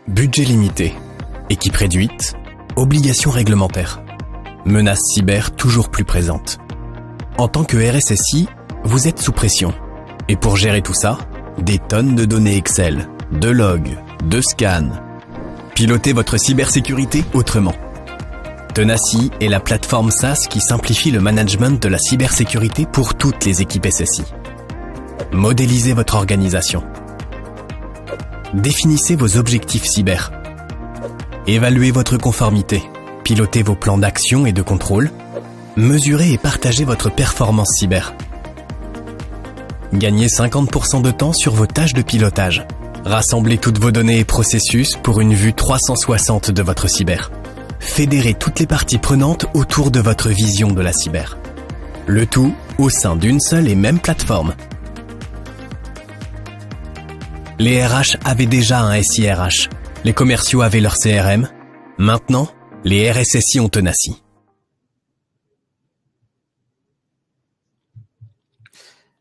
Budget limité, équipe réduite, obligations réglementaires, menaces cyber toujours plus présentes. En tant que RSSI, vous êtes sous pression. Et pour gérer tout ça, des tonnes de données Excel, de logs, de scans. Pilotez votre cybersécurité autrement. Tenacity est la plateforme SaaS qui simplifie le management de la cybersécurité pour toutes les équipes SSI. Modélisez votre organisation. Définissez vos objectifs cyber. Évaluez votre conformité. Pilotez vos plans d'action et de contrôle. Mesurez et partagez votre performance cyber. Gagnez 50% de temps sur vos tâches de pilotage. Rassemblez toutes vos données et processus pour une vue 360 de votre cyber. Fédérez toutes les parties prenantes autour de votre vision de la cyber. Le tout au sein d'une seule et même plateforme. Les RH avaient déjà un SIRH. Les commerciaux avaient leur CRM. Maintenant, les RSSI ont Tenacity.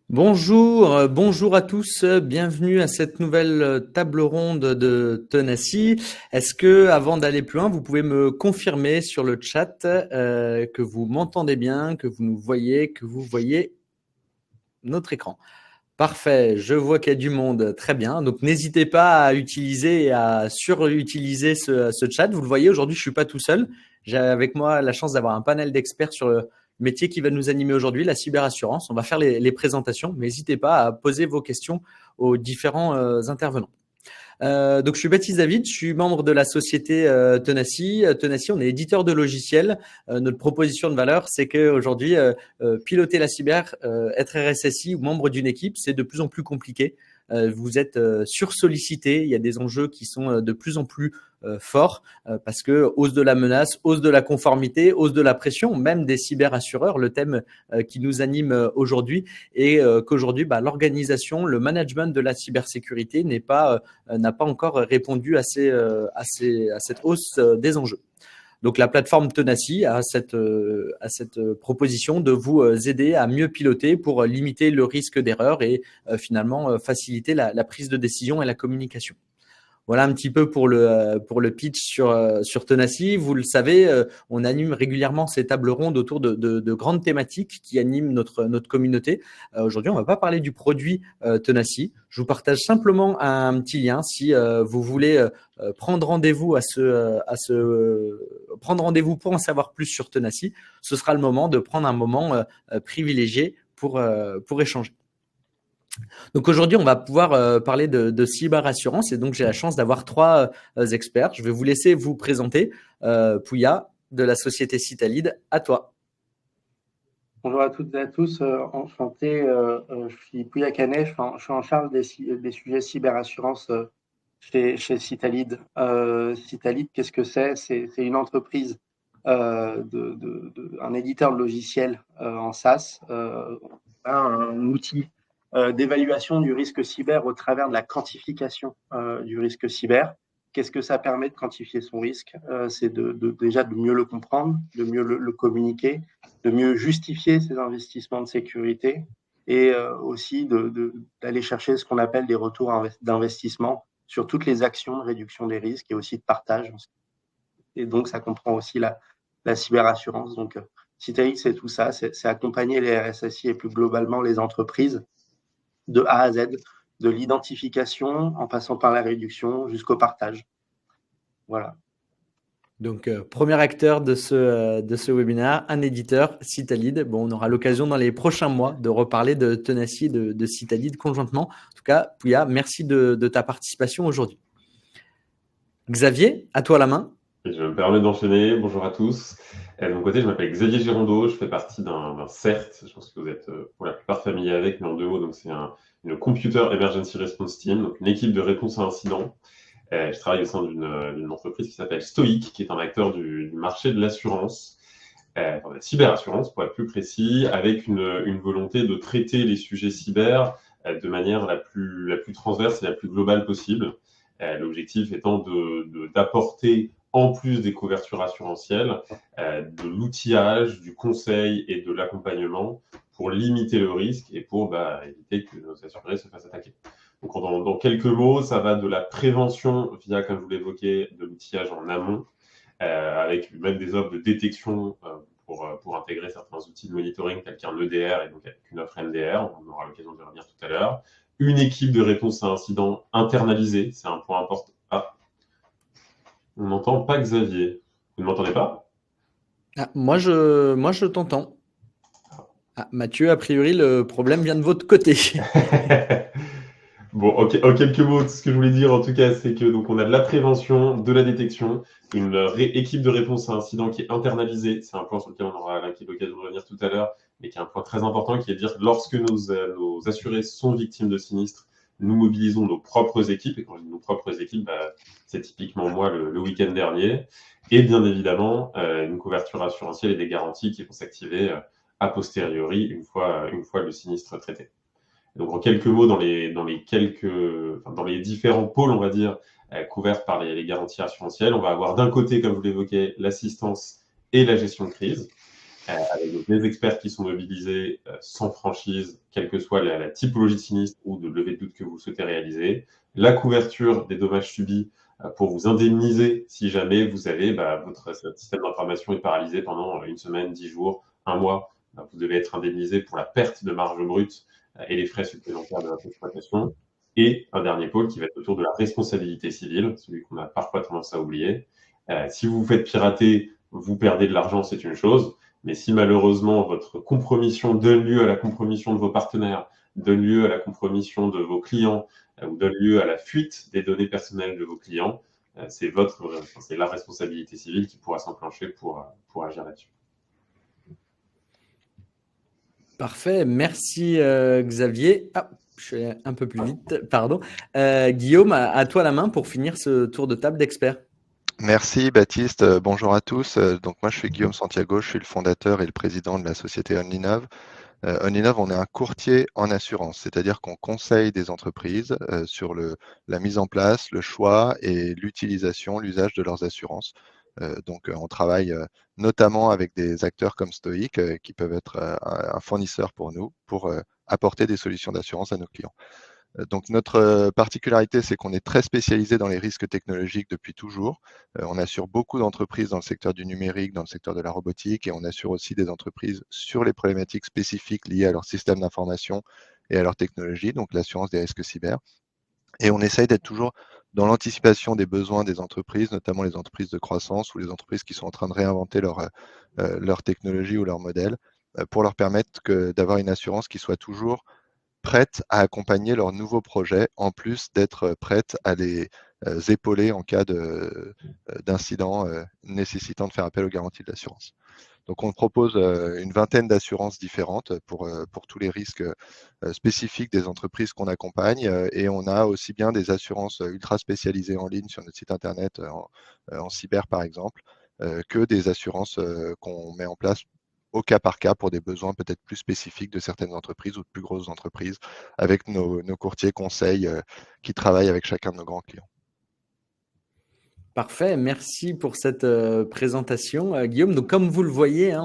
Bonjour à tous, bienvenue à cette nouvelle table ronde de Tenacity. Est-ce que, avant d'aller plus loin, vous pouvez me confirmer sur le chat que vous m'entendez bien, que vous nous voyez, que vous voyez notre écran? Parfait, je vois qu'il y a du monde, très bien. Donc n'hésitez pas à utiliser et à surutiliser ce chat. Vous le voyez, aujourd'hui je suis pas tout seul. J'ai avec moi la chance d'avoir un panel d'experts sur le métier qui va nous animer aujourd'hui, la cyberassurance. On va faire les présentations, mais n'hésitez pas à poser vos questions aux différents intervenants. Donc je suis Baptiste David, je suis membre de la société Tenacity. Tenacity, on est éditeur de logiciels. Notre proposition de valeur, c'est qu'aujourd'hui, piloter la cyber, être RSSI ou membre d'une équipe, c'est de plus en plus compliqué. Vous êtes sursollicité, il y a des enjeux qui sont de plus en plus forts parce que hausse de la menace, hausse de la conformité, hausse de la pression, même des cyberassureurs, le thème qui nous anime aujourd'hui est qu'aujourd'hui, l'organisation, le management de la cybersécurité n'a pas encore répondu à cette hausse des enjeux. Donc, la plateforme Tenacity a cette proposition de vous aider à mieux piloter pour limiter le risque d'erreur et finalement faciliter la prise de décision et la communication. Voilà un petit peu pour le pitch sur Tenacity. Vous le savez, on anime régulièrement ces tables rondes autour de grandes thématiques qui animent notre communauté. Aujourd'hui, on ne va pas parler du produit Tenacity. Je vous partage simplement un petit lien si vous voulez prendre rendez-vous prendre rendez-vous pour en savoir plus sur Tenacity. Ce sera le moment de prendre un moment privilégié pour échanger. Donc aujourd'hui, on va pouvoir parler de cyberassurance et donc j'ai la chance d'avoir trois experts. Je vais vous laisser vous présenter. Pouya de la société Citalid, à toi. Bonjour à toutes et à tous, enchanté. Je suis Pouya Canet, je suis en charge des sujets cyberassurance chez Citalid. Citalid, qu'est-ce que c'est? C'est une entreprise, un éditeur de logiciels en SaaS, un outil d'évaluation du risque cyber au travers de la quantification du risque cyber. Qu'est-ce que ça permet de quantifier son risque? C'est déjà de mieux le comprendre, de mieux le communiquer, de mieux justifier ses investissements de sécurité et aussi d'aller chercher ce qu'on appelle des retours d'investissement sur toutes les actions de réduction des risques et aussi de partage. Et donc, ça comprend aussi la cyberassurance. Donc, Citalid, c'est tout ça, c'est accompagner les RSSI et plus globalement les entreprises de A à Z, de l'identification en passant par la réduction jusqu'au partage. Voilà. Donc, premier acteur de ce webinaire, un éditeur, Citalid. Bon, on aura l'occasion dans les prochains mois de reparler de Tenacity, de Citalid conjointement. En tout cas, Pouya, merci de ta participation aujourd'hui. Xavier, à toi la main. Et je me permets d'enchaîner. Bonjour à tous. De mon côté, je m'appelle Xavier Girondeau. Je fais partie d'un CERT. Je pense que vous êtes pour la plupart familiers avec, mais en deux mots. Donc, c'est une Computer Emergency Response Team, donc une équipe de réponse à incidents. Je travaille au sein d'une entreprise qui s'appelle Stoic, qui est un acteur du marché de l'assurance, de la cyberassurance pour être plus précis, avec une volonté de traiter les sujets cyber de manière la plus transverse et la plus globale possible. L'objectif étant d'apporter, en plus des couvertures assurantielles, de l'outillage, du conseil et de l'accompagnement pour limiter le risque et pour éviter que nos assurés se fassent attaquer. Donc Donc, dans quelques mots, ça va de la prévention via, comme je vous l'évoquais, de l'outillage en amont, avec même des offres de détection pour intégrer certains outils de monitoring tels qu'un EDR et donc avec une offre MDR. On aura l'occasion de revenir tout à l'heure. Une équipe de réponse à incident internalisée, c'est un point important. Ah, on n'entend pas Xavier. Vous ne m'entendez pas? Moi, je t'entends. Mathieu, a priori, le problème vient de votre côté. Bon, en quelques mots, ce que je voulais dire en tout cas, c'est que donc on a de la prévention, de la détection, une équipe de réponse à incident qui est internalisée. C'est un point sur lequel on aura l'occasion de revenir tout à l'heure, mais qui est un point très important, qui est de dire que lorsque nos assurés sont victimes de sinistres, nous mobilisons nos propres équipes. Et quand je dis nos propres équipes, c'est typiquement moi le week-end dernier. Et bien évidemment, une couverture assurantielle et des garanties qui vont s'activer a posteriori une fois le sinistre traité. Donc, en quelques mots, dans les différents pôles, on va dire, couverts par les garanties assurantielles, on va avoir d'un côté, comme je vous l'évoquais, l'assistance et la gestion de crise, avec donc les experts qui sont mobilisés sans franchise, quelle que soit la typologie de sinistre ou de levée de doute que vous souhaitez réaliser, la couverture des dommages subis pour vous indemniser si jamais vous avez votre système d'information est paralysé pendant une semaine, 10 jours, un mois. Vous devez être indemnisé pour la perte de marge brute et les frais supplémentaires de votre exploitation. Et un dernier pôle qui va être autour de la responsabilité civile, celui qu'on a parfois tendance à oublier. Si vous vous faites pirater, vous perdez de l'argent, c'est une chose. Mais si malheureusement votre compromission donne lieu à la compromission de vos partenaires, donne lieu à la compromission de vos clients ou donne lieu à la fuite des données personnelles de vos clients, c'est la responsabilité civile qui pourra s'enclencher pour agir là-dessus. Parfait, merci Xavier. Je suis allé un peu plus vite, pardon. Guillaume, à toi la main pour finir ce tour de table d'experts. Merci Baptiste, bonjour à tous. Donc moi je suis Guillaume Santiago, je suis le fondateur et le président de la société Onlinov. Onlinov, on est un courtier en assurance, c'est-à-dire qu'on conseille des entreprises sur la mise en place, le choix et l'utilisation, l'usage de leurs assurances. Donc on travaille notamment avec des acteurs comme Stoic qui peuvent être un fournisseur pour nous pour apporter des solutions d'assurance à nos clients. Donc notre particularité, c'est qu'on est très spécialisé dans les risques technologiques depuis toujours. On assure beaucoup d'entreprises dans le secteur du numérique, dans le secteur de la robotique, et on assure aussi des entreprises sur les problématiques spécifiques liées à leur système d'information et à leur technologie, donc l'assurance des risques cyber. Et on essaye d'être toujours dans l'anticipation des besoins des entreprises, notamment les entreprises de croissance ou les entreprises qui sont en train de réinventer leur technologie ou leur modèle, pour leur permettre d'avoir une assurance qui soit toujours prête à accompagner leurs nouveaux projets, en plus d'être prête à les épauler en cas d'incident nécessitant de faire appel aux garanties de l'assurance. Donc on propose une vingtaine d'assurances différentes pour tous les risques spécifiques des entreprises qu'on accompagne, et on a aussi bien des assurances ultra spécialisées en ligne sur notre site internet en cyber par exemple, que des assurances qu'on met en place au cas par cas pour des besoins peut-être plus spécifiques de certaines entreprises ou de plus grosses entreprises, avec nos courtiers conseils qui travaillent avec chacun de nos grands clients. Parfait, merci pour cette présentation, Guillaume. Donc, comme vous le voyez,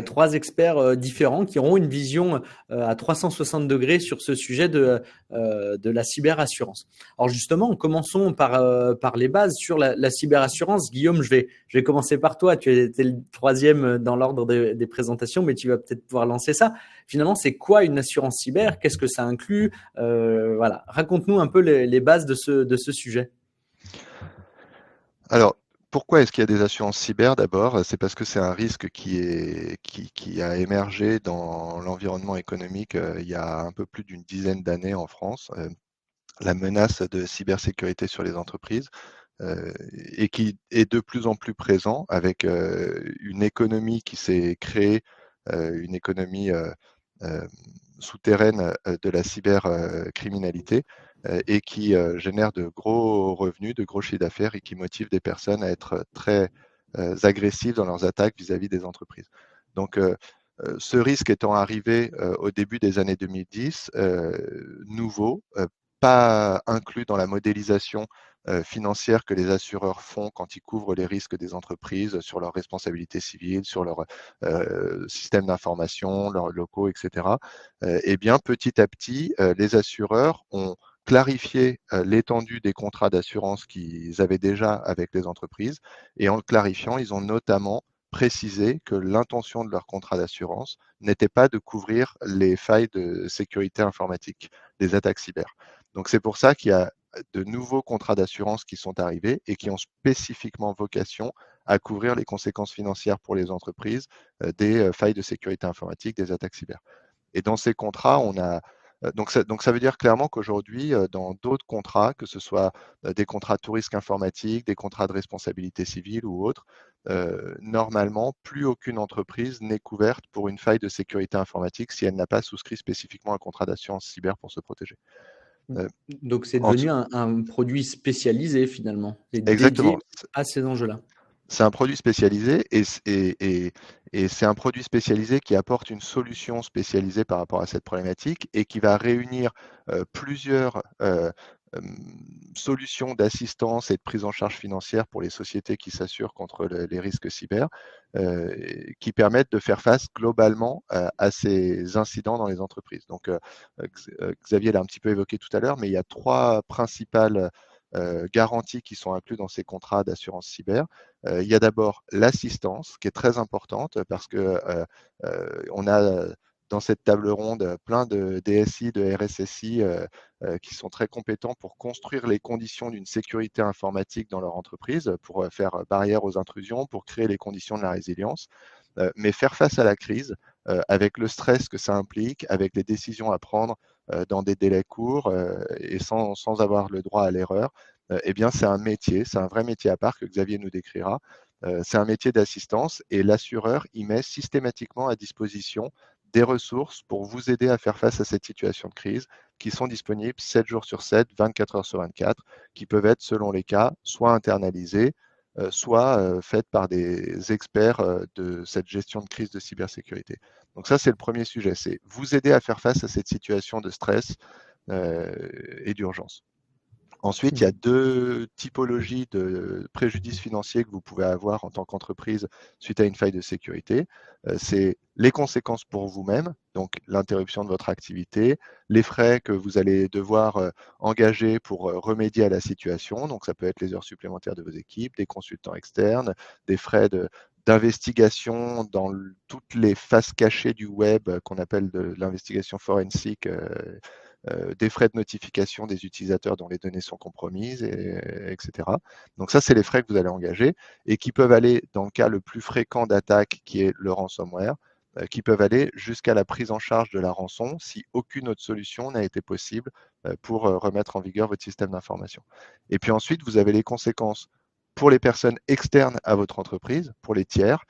trois experts différents qui auront une vision à 360 degrés sur ce sujet de la cyberassurance. Alors justement, commençons par les bases sur la cyberassurance. Guillaume, je vais commencer par toi. Tu étais le troisième dans l'ordre des présentations, mais tu vas peut-être pouvoir lancer ça. Finalement, c'est quoi une assurance cyber? Qu'est-ce que ça inclut? Voilà, raconte-nous un peu les bases de ce sujet. Alors, pourquoi est-ce qu'il y a des assurances cyber d'abord? C'est parce que c'est un risque qui a émergé dans l'environnement économique il y a un peu plus d'une dizaine d'années en France. La menace de cybersécurité sur les entreprises et qui est de plus en plus présent avec une économie qui s'est créée, une économie souterraine de la cybercriminalité et qui génère de gros revenus, de gros chiffres d'affaires et qui motive des personnes à être très agressives dans leurs attaques vis-à-vis des entreprises. Donc, ce risque étant arrivé au début des années 2010, nouveau, pas inclus dans la modélisation financière que les assureurs font quand ils couvrent les risques des entreprises sur leur responsabilité civile, sur leur système d'information, leurs locaux, etc. Eh bien, petit à petit, les assureurs ont clarifié l'étendue des contrats d'assurance qu'ils avaient déjà avec les entreprises. Et en le clarifiant, ils ont notamment précisé que l'intention de leur contrat d'assurance n'était pas de couvrir les failles de sécurité informatique, des attaques cyber. Donc c'est pour ça qu'il y a de nouveaux contrats d'assurance qui sont arrivés et qui ont spécifiquement vocation à couvrir les conséquences financières pour les entreprises des failles de sécurité informatique, des attaques cyber. Et dans ces contrats, on a donc ça veut dire clairement qu'aujourd'hui, dans d'autres contrats, que ce soit des contrats de tout risque informatique, des contrats de responsabilité civile ou autres, normalement, plus aucune entreprise n'est couverte pour une faille de sécurité informatique si elle n'a pas souscrit spécifiquement un contrat d'assurance cyber pour se protéger. Donc, c'est devenu un produit spécialisé finalement, et Exactement. dédié à ces enjeux-là. C'est un produit spécialisé et c'est un produit spécialisé qui apporte une solution spécialisée par rapport à cette problématique et qui va réunir plusieurs solutions d'assistance et de prise en charge financière pour les sociétés qui s'assurent contre les risques cyber, qui permettent de faire face globalement à ces incidents dans les entreprises. Donc, Xavier l'a un petit peu évoqué tout à l'heure, mais il y a 3 principales garanties qui sont incluses dans ces contrats d'assurance cyber. Il y a d'abord l'assistance qui est très importante parce que on a dans cette table ronde plein de DSI, de RSSI qui sont très compétents pour construire les conditions d'une sécurité informatique dans leur entreprise, pour faire barrière aux intrusions, pour créer les conditions de la résilience. Mais faire face à la crise, avec le stress que ça implique, avec les décisions à prendre dans des délais courts et sans avoir le droit à l'erreur, eh bien, c'est un métier, c'est un vrai métier à part que Xavier nous décrira. C'est un métier d'assistance et l'assureur y met systématiquement à disposition des ressources pour vous aider à faire face à cette situation de crise qui sont disponibles 7 jours sur 7, 24 heures sur 24, qui peuvent être, selon les cas, soit internalisées, soit faites par des experts de cette gestion de crise de cybersécurité. Donc ça, c'est le premier sujet, c'est vous aider à faire face à cette situation de stress et d'urgence. Ensuite, il y a 2 typologies de préjudices financiers que vous pouvez avoir en tant qu'entreprise suite à une faille de sécurité. C'est les conséquences pour vous-même, donc l'interruption de votre activité, les frais que vous allez devoir engager pour remédier à la situation. Donc, ça peut être les heures supplémentaires de vos équipes, des consultants externes, des frais d'investigation dans toutes les faces cachées du web qu'on appelle de l'investigation forensique, des frais de notification des utilisateurs dont les données sont compromises, etc. Donc ça, c'est les frais que vous allez engager et qui peuvent aller, dans le cas le plus fréquent d'attaque, qui est le ransomware, qui peuvent aller jusqu'à la prise en charge de la rançon si aucune autre solution n'a été possible pour remettre en vigueur votre système d'information. Et puis ensuite, vous avez les conséquences pour les personnes externes à votre entreprise, pour les tiers,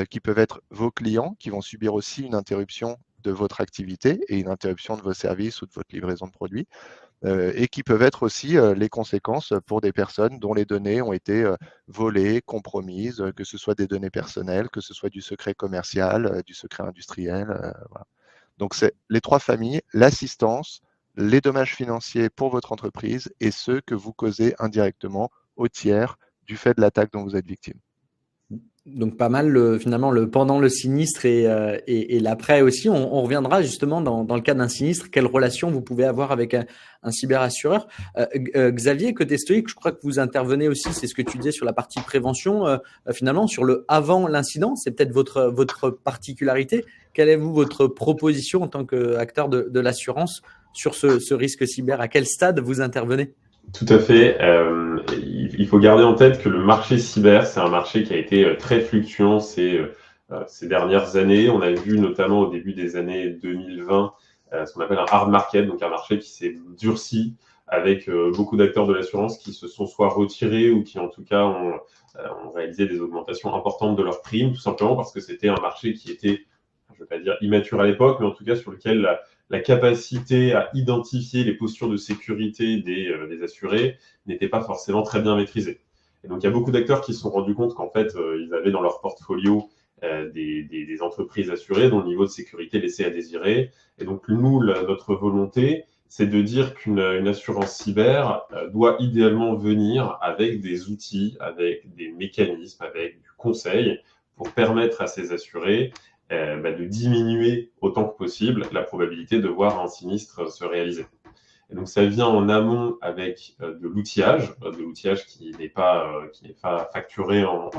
qui peuvent être vos clients, qui vont subir aussi une interruption de votre activité et une interruption de vos services ou de votre livraison de produits, et qui peuvent être aussi les conséquences pour des personnes dont les données ont été volées, compromises, que ce soit des données personnelles, que ce soit du secret commercial, du secret industriel. Voilà. Donc, c'est les 3 familles, l'assistance, les dommages financiers pour votre entreprise et ceux que vous causez indirectement aux tiers du fait de l'attaque dont vous êtes victime. Donc pas mal finalement le pendant le sinistre et l'après aussi. On reviendra justement dans le cas d'un sinistre, quelle relation vous pouvez avoir avec un cyberassureur. Xavier, côté Stoic, je crois que vous intervenez aussi, c'est ce que tu disais sur la partie prévention, finalement sur le avant l'incident, c'est peut-être votre particularité. Quelle est votre proposition en tant qu'acteur de l'assurance sur ce risque cyber? À quel stade vous intervenez? Tout à fait. Il faut garder en tête que le marché cyber, c'est un marché qui a été très fluctuant ces dernières années. On a vu notamment au début des années 2020 ce qu'on appelle un hard market, donc un marché qui s'est durci avec beaucoup d'acteurs de l'assurance qui se sont soit retirés ou qui en tout cas ont réalisé des augmentations importantes de leurs primes, tout simplement parce que c'était un marché qui était, je ne vais pas dire immature à l'époque, mais en tout cas sur lequel la capacité à identifier les postures de sécurité des assurés n'était pas forcément très bien maîtrisée. Et donc, il y a beaucoup d'acteurs qui se sont rendus compte qu'en fait, ils avaient dans leur portfolio des entreprises assurées dont le niveau de sécurité laissait à désirer. Et donc, nous, notre volonté, c'est de dire qu'une assurance cyber doit idéalement venir avec des outils, avec des mécanismes, avec du conseil pour permettre à ces assurés de diminuer autant que possible la probabilité de voir un sinistre se réaliser. Et donc, ça vient en amont avec de l'outillage qui n'est pas facturé en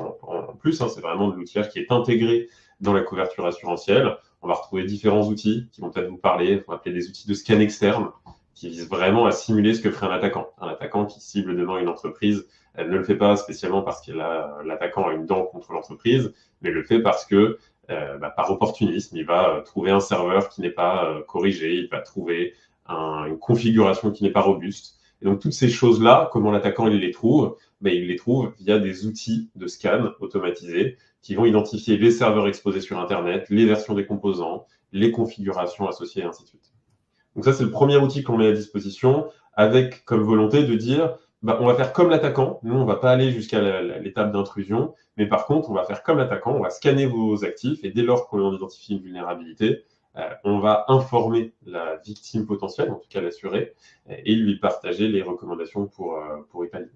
plus, hein, c'est vraiment de l'outillage qui est intégré dans la couverture assurantielle. On va retrouver différents outils qui vont peut-être vous parler, on va appeler des outils de scan externe, qui visent vraiment à simuler ce que ferait un attaquant. Un attaquant qui cible demain une entreprise, elle ne le fait pas spécialement parce que l'attaquant a une dent contre l'entreprise, mais le fait parce que par opportunisme, il va trouver un serveur qui n'est pas corrigé, il va trouver une configuration qui n'est pas robuste. Et donc, toutes ces choses-là, comment l'attaquant il les trouve? Il les trouve via des outils de scan automatisés qui vont identifier les serveurs exposés sur Internet, les versions des composants, les configurations associées, et ainsi de suite. Donc ça, c'est le premier outil qu'on met à disposition avec comme volonté de dire on va faire comme l'attaquant. Nous, on ne va pas aller jusqu'à l'étape d'intrusion, mais par contre, on va faire comme l'attaquant, on va scanner vos actifs et dès lors qu'on identifie une vulnérabilité, on va informer la victime potentielle, en tout cas l'assuré, et lui partager les recommandations pour y pallier.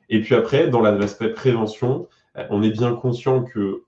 Et puis après, dans l'aspect prévention, on est bien conscient que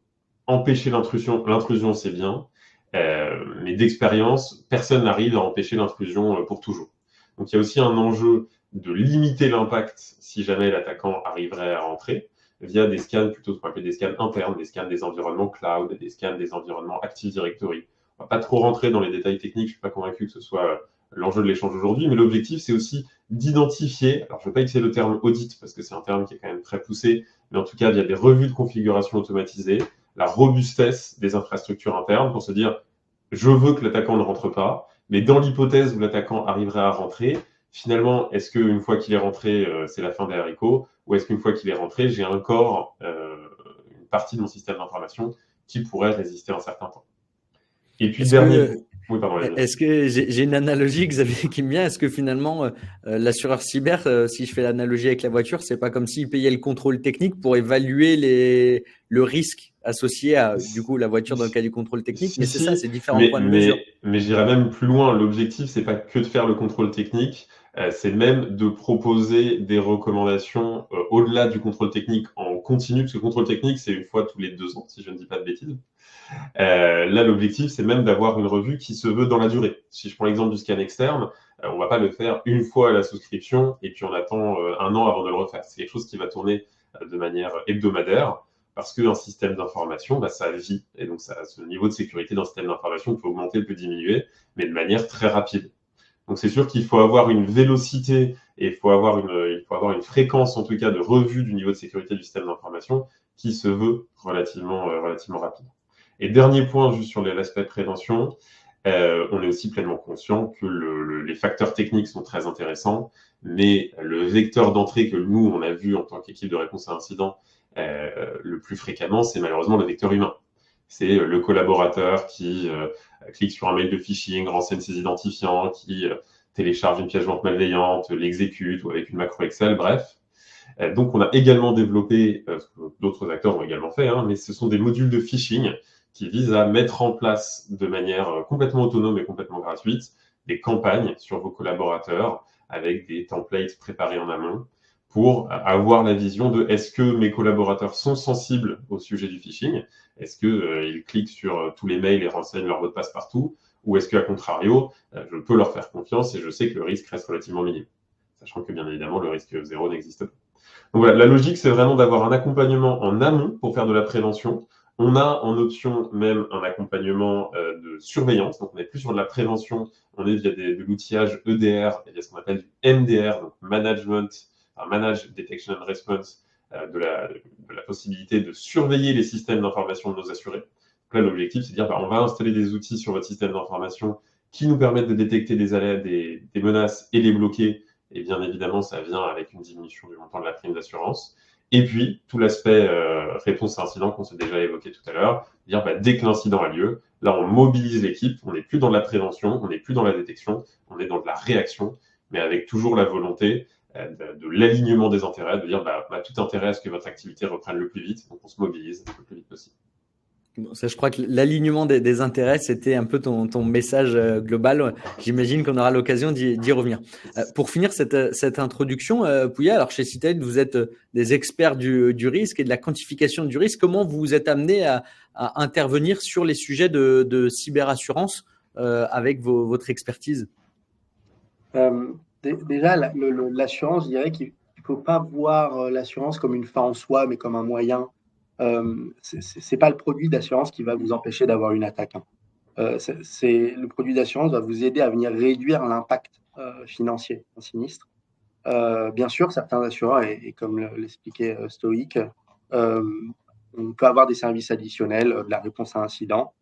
empêcher l'intrusion, c'est bien, mais d'expérience, personne n'arrive à empêcher l'intrusion pour toujours. Donc il y a aussi un enjeu de limiter l'impact si jamais l'attaquant arriverait à rentrer via des scans, plutôt ce qu'on appelle des scans internes, des scans des environnements cloud, des scans des environnements Active Directory. On ne va pas trop rentrer dans les détails techniques, je ne suis pas convaincu que ce soit l'enjeu de l'échange aujourd'hui, mais l'objectif, c'est aussi d'identifier, alors je ne veux pas utiliser le terme audit, parce que c'est un terme qui est quand même très poussé, mais en tout cas, via des revues de configuration automatisées, la robustesse des infrastructures internes pour se dire, je veux que l'attaquant ne rentre pas, mais dans l'hypothèse où l'attaquant arriverait à rentrer, finalement, est-ce qu'une fois qu'il est rentré, c'est la fin des haricots, ou est-ce qu'une fois qu'il est rentré, j'ai encore une partie de mon système d'information qui pourrait résister un certain temps. Et puis, oui, pardon. Est-ce que j'ai une analogie, Xavier, qui me vient? Est-ce que finalement, l'assureur cyber, si je fais l'analogie avec la voiture, c'est pas comme s'il payait le contrôle technique pour évaluer le risque associé à du coup la voiture dans le cas du contrôle technique, mais c'est ça, c'est différents points de mesure. Mais j'irais même plus loin. L'objectif, c'est pas que de faire le contrôle technique, c'est même de proposer des recommandations au-delà du contrôle technique en continu, parce que le contrôle technique, c'est une fois tous les 2 ans, si je ne dis pas de bêtises. Là, l'objectif, c'est même d'avoir une revue qui se veut dans la durée. Si je prends l'exemple du scan externe, on ne va pas le faire une fois à la souscription et puis on attend 1 an avant de le refaire. C'est quelque chose qui va tourner de manière hebdomadaire parce qu'un système d'information, ça vit. Et donc, ce niveau de sécurité d'un système d'information peut augmenter, peut diminuer, mais de manière très rapide. Donc, c'est sûr qu'il faut avoir une vélocité et il faut avoir une fréquence, en tout cas, de revue du niveau de sécurité du système d'information qui se veut relativement rapide. Et dernier point, juste sur l'aspect prévention, on est aussi pleinement conscient que les facteurs techniques sont très intéressants, mais le vecteur d'entrée que nous, on a vu en tant qu'équipe de réponse à incident le plus fréquemment, c'est malheureusement le vecteur humain. C'est le collaborateur qui clique sur un mail de phishing, renseigne ses identifiants, qui télécharge une pièce jointe malveillante, l'exécute ou avec une macro Excel, bref. Donc, on a également développé, ce que d'autres acteurs ont également fait, mais ce sont des modules de phishing qui visent à mettre en place de manière complètement autonome et complètement gratuite des campagnes sur vos collaborateurs avec des templates préparés en amont pour avoir la vision de est-ce que mes collaborateurs sont sensibles au sujet du phishing? Est-ce qu'ils cliquent sur tous les mails et renseignent leur mot de passe partout? Ou est-ce qu'à contrario, je peux leur faire confiance et je sais que le risque reste relativement minime? Sachant que bien évidemment, le risque zéro n'existe pas. Donc voilà, la logique, c'est vraiment d'avoir un accompagnement en amont pour faire de la prévention. On a en option même un accompagnement de surveillance, donc on n'est plus sur de la prévention, on est via de l'outillage EDR, et via ce qu'on appelle du MDR, donc Manage Detection and Response, de la possibilité de surveiller les systèmes d'information de nos assurés. Donc là, l'objectif, c'est de dire on va installer des outils sur votre système d'information qui nous permettent de détecter des menaces et les bloquer. Et bien évidemment, ça vient avec une diminution du montant de la prime d'assurance. Et puis, tout l'aspect réponse à incident qu'on s'est déjà évoqué tout à l'heure, dire dès que l'incident a lieu, là, on mobilise l'équipe, on n'est plus dans de la prévention, on n'est plus dans la détection, on est dans de la réaction, mais avec toujours la volonté de l'alignement des intérêts, de dire on a tout intérêt à ce que votre activité reprenne le plus vite, donc on se mobilise le plus vite possible. Bon, ça, je crois que l'alignement des intérêts, c'était un peu ton message global. J'imagine qu'on aura l'occasion d'y revenir. Pour finir cette introduction, Pouya, alors chez Citalit, vous êtes des experts du risque et de la quantification du risque. Comment vous êtes amené à intervenir sur les sujets de cyberassurance avec votre expertise? Déjà, l'assurance, je dirais qu'il ne faut pas voir l'assurance comme une fin en soi, mais comme un moyen. C'est pas le produit d'assurance qui va vous empêcher d'avoir une attaque, hein. Le produit d'assurance va vous aider à venir réduire l'impact financier d'un sinistre. Bien sûr, certains assureurs, et comme l'expliquait Stoic, on peut avoir des services additionnels, de la réponse à incident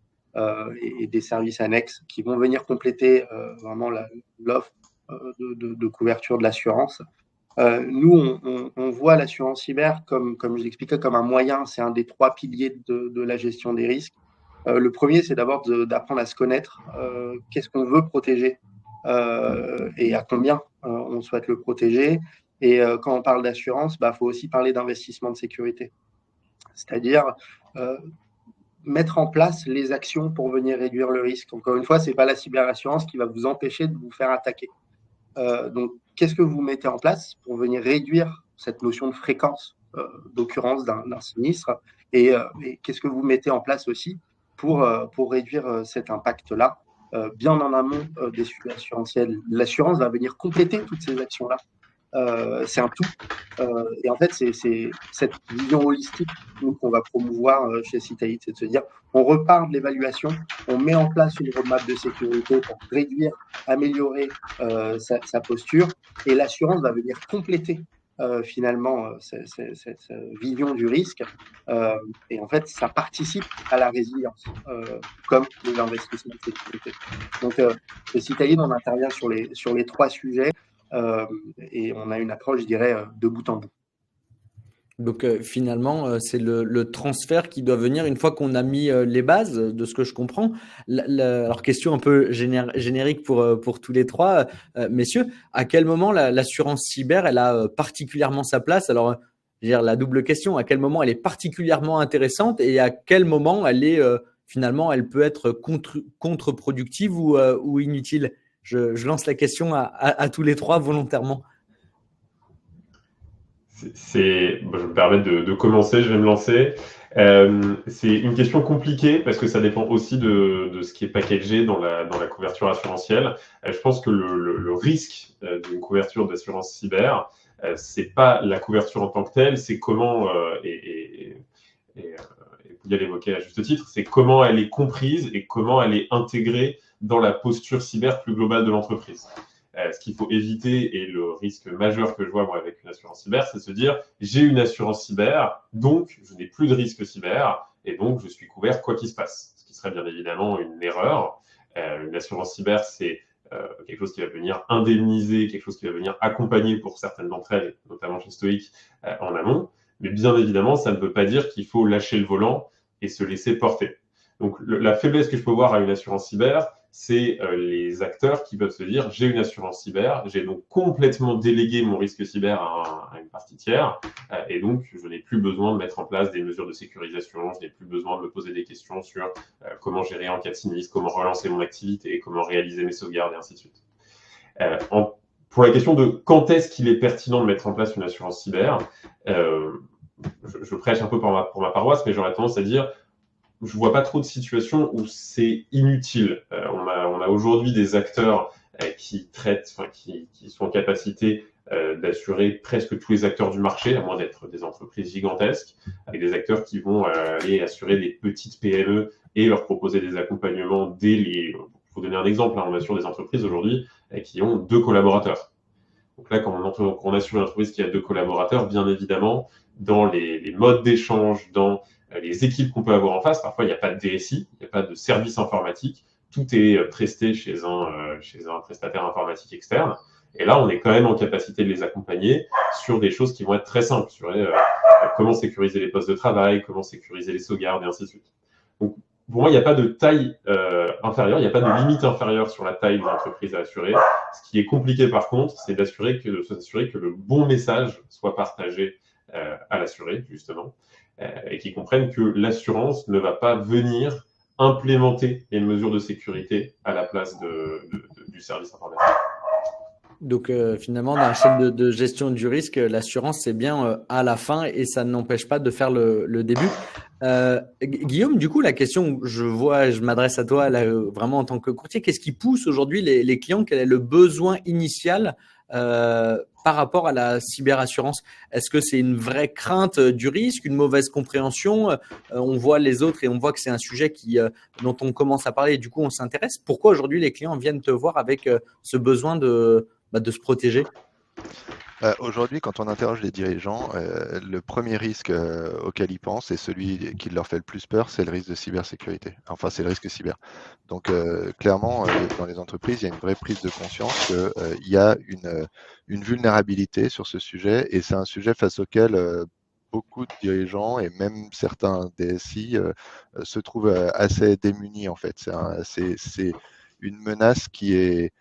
et des services annexes qui vont venir compléter vraiment l'offre de couverture de l'assurance. Nous, on voit l'assurance cyber comme je l'expliquais, comme un moyen. C'est un des 3 piliers de la gestion des risques. Le premier, c'est d'abord d'apprendre à se connaître. Qu'est-ce qu'on veut protéger et à combien on souhaite le protéger. Et quand on parle d'assurance, faut aussi parler d'investissement de sécurité. C'est-à-dire mettre en place les actions pour venir réduire le risque. Encore une fois, ce n'est pas la cyberassurance qui va vous empêcher de vous faire attaquer. Donc, qu'est-ce que vous mettez en place pour venir réduire cette notion de fréquence d'occurrence d'un sinistre et qu'est-ce que vous mettez en place aussi pour réduire cet impact-là bien en amont des sujets assurantiels. L'assurance va venir compléter toutes ces actions-là. C'est un tout. Et en fait, c'est cette vision holistique qu'on va promouvoir chez Citalit, c'est de se dire, on repart de l'évaluation, on met en place une roadmap de sécurité pour réduire, améliorer sa posture, et l'assurance va venir compléter finalement cette vision du risque. Et en fait, ça participe à la résilience, comme l'investissement de sécurité. Donc, chez Citalit, on intervient sur les 3 sujets. Et on a une approche, je dirais, de bout en bout. Donc finalement, c'est le transfert qui doit venir une fois qu'on a mis les bases, de ce que je comprends. Alors, question un peu générique pour tous les 3, messieurs, à quel moment l'assurance cyber, elle a particulièrement sa place? Alors, je veux dire, la double question, à quel moment elle est particulièrement intéressante et à quel moment elle est finalement, elle peut être contre-productive ou inutile? Je lance la question à tous les 3 volontairement. Je me permets de commencer, je vais me lancer. C'est une question compliquée parce que ça dépend aussi de ce qui est packagé dans la couverture assurantielle. Je pense que le risque d'une couverture d'assurance cyber, c'est pas la couverture en tant que telle, c'est comment, et vous l'évoquez à juste titre, c'est comment elle est comprise et comment elle est intégrée dans la posture cyber plus globale de l'entreprise. Ce qu'il faut éviter, et le risque majeur que je vois moi avec une assurance cyber, c'est de se dire j'ai une assurance cyber, donc je n'ai plus de risque cyber, et donc je suis couvert quoi qu'il se passe. Ce qui serait bien évidemment une erreur. Une assurance cyber, c'est quelque chose qui va venir indemniser, quelque chose qui va venir accompagner pour certaines d'entre elles, notamment chez Stoic, en amont. Mais bien évidemment, ça ne veut pas dire qu'il faut lâcher le volant et se laisser porter. Donc la faiblesse que je peux voir à une assurance cyber, c'est les acteurs qui peuvent se dire j'ai une assurance cyber, j'ai donc complètement délégué mon risque cyber à une partie tiers, et donc je n'ai plus besoin de mettre en place des mesures de sécurisation, je n'ai plus besoin de me poser des questions sur comment gérer en cas de sinistre, comment relancer mon activité, comment réaliser mes sauvegardes et ainsi de suite. Pour la question de quand est-ce qu'il est pertinent de mettre en place une assurance cyber, je prêche un peu pour ma paroisse, mais j'aurais tendance à dire je vois pas trop de situations où c'est inutile. On a aujourd'hui des acteurs qui traitent, qui sont en capacité d'assurer presque tous les acteurs du marché, à moins d'être des entreprises gigantesques, avec des acteurs qui vont aller assurer des petites PME et leur proposer des accompagnements dès les... Pour donner un exemple, on assure des entreprises aujourd'hui qui ont 2 collaborateurs. Donc là, quand on assure une entreprise qui a 2 collaborateurs, bien évidemment, dans les modes d'échange, dans les équipes qu'on peut avoir en face, parfois il n'y a pas de DSI, il n'y a pas de service informatique, tout est presté chez un prestataire informatique externe. Et là, on est quand même en capacité de les accompagner sur des choses qui vont être très simples, sur comment sécuriser les postes de travail, comment sécuriser les sauvegardes et ainsi de suite. Donc, pour moi, il n'y a pas de taille inférieure, il n'y a pas de limite inférieure sur la taille de l'entreprise à assurer. Ce qui est compliqué par contre, c'est de s'assurer que le bon message soit partagé à l'assuré, justement, et qu'ils comprennent que l'assurance ne va pas venir implémenter les mesures de sécurité à la place du service informatique. Donc finalement, dans la chaîne de gestion du risque, l'assurance, c'est bien à la fin et ça n'empêche pas de faire le début. Guillaume, du coup, la question, je m'adresse à toi là, vraiment en tant que courtier, qu'est-ce qui pousse aujourd'hui les clients? Quel est le besoin initial par rapport à la cyberassurance? Est-ce que c'est une vraie crainte du risque, une mauvaise compréhension? On voit les autres et on voit que c'est un sujet dont on commence à parler et du coup on s'intéresse. Pourquoi aujourd'hui les clients viennent te voir avec ce besoin de se protéger? Aujourd'hui, quand on interroge les dirigeants, le premier risque auquel ils pensent et celui qui leur fait le plus peur, c'est le risque de cybersécurité. Enfin, c'est le risque cyber. Donc, clairement, dans les entreprises, il y a une vraie prise de conscience qu'il y a une vulnérabilité sur ce sujet et c'est un sujet face auquel beaucoup de dirigeants et même certains DSI se trouvent assez démunis en fait. C'est une menace qui est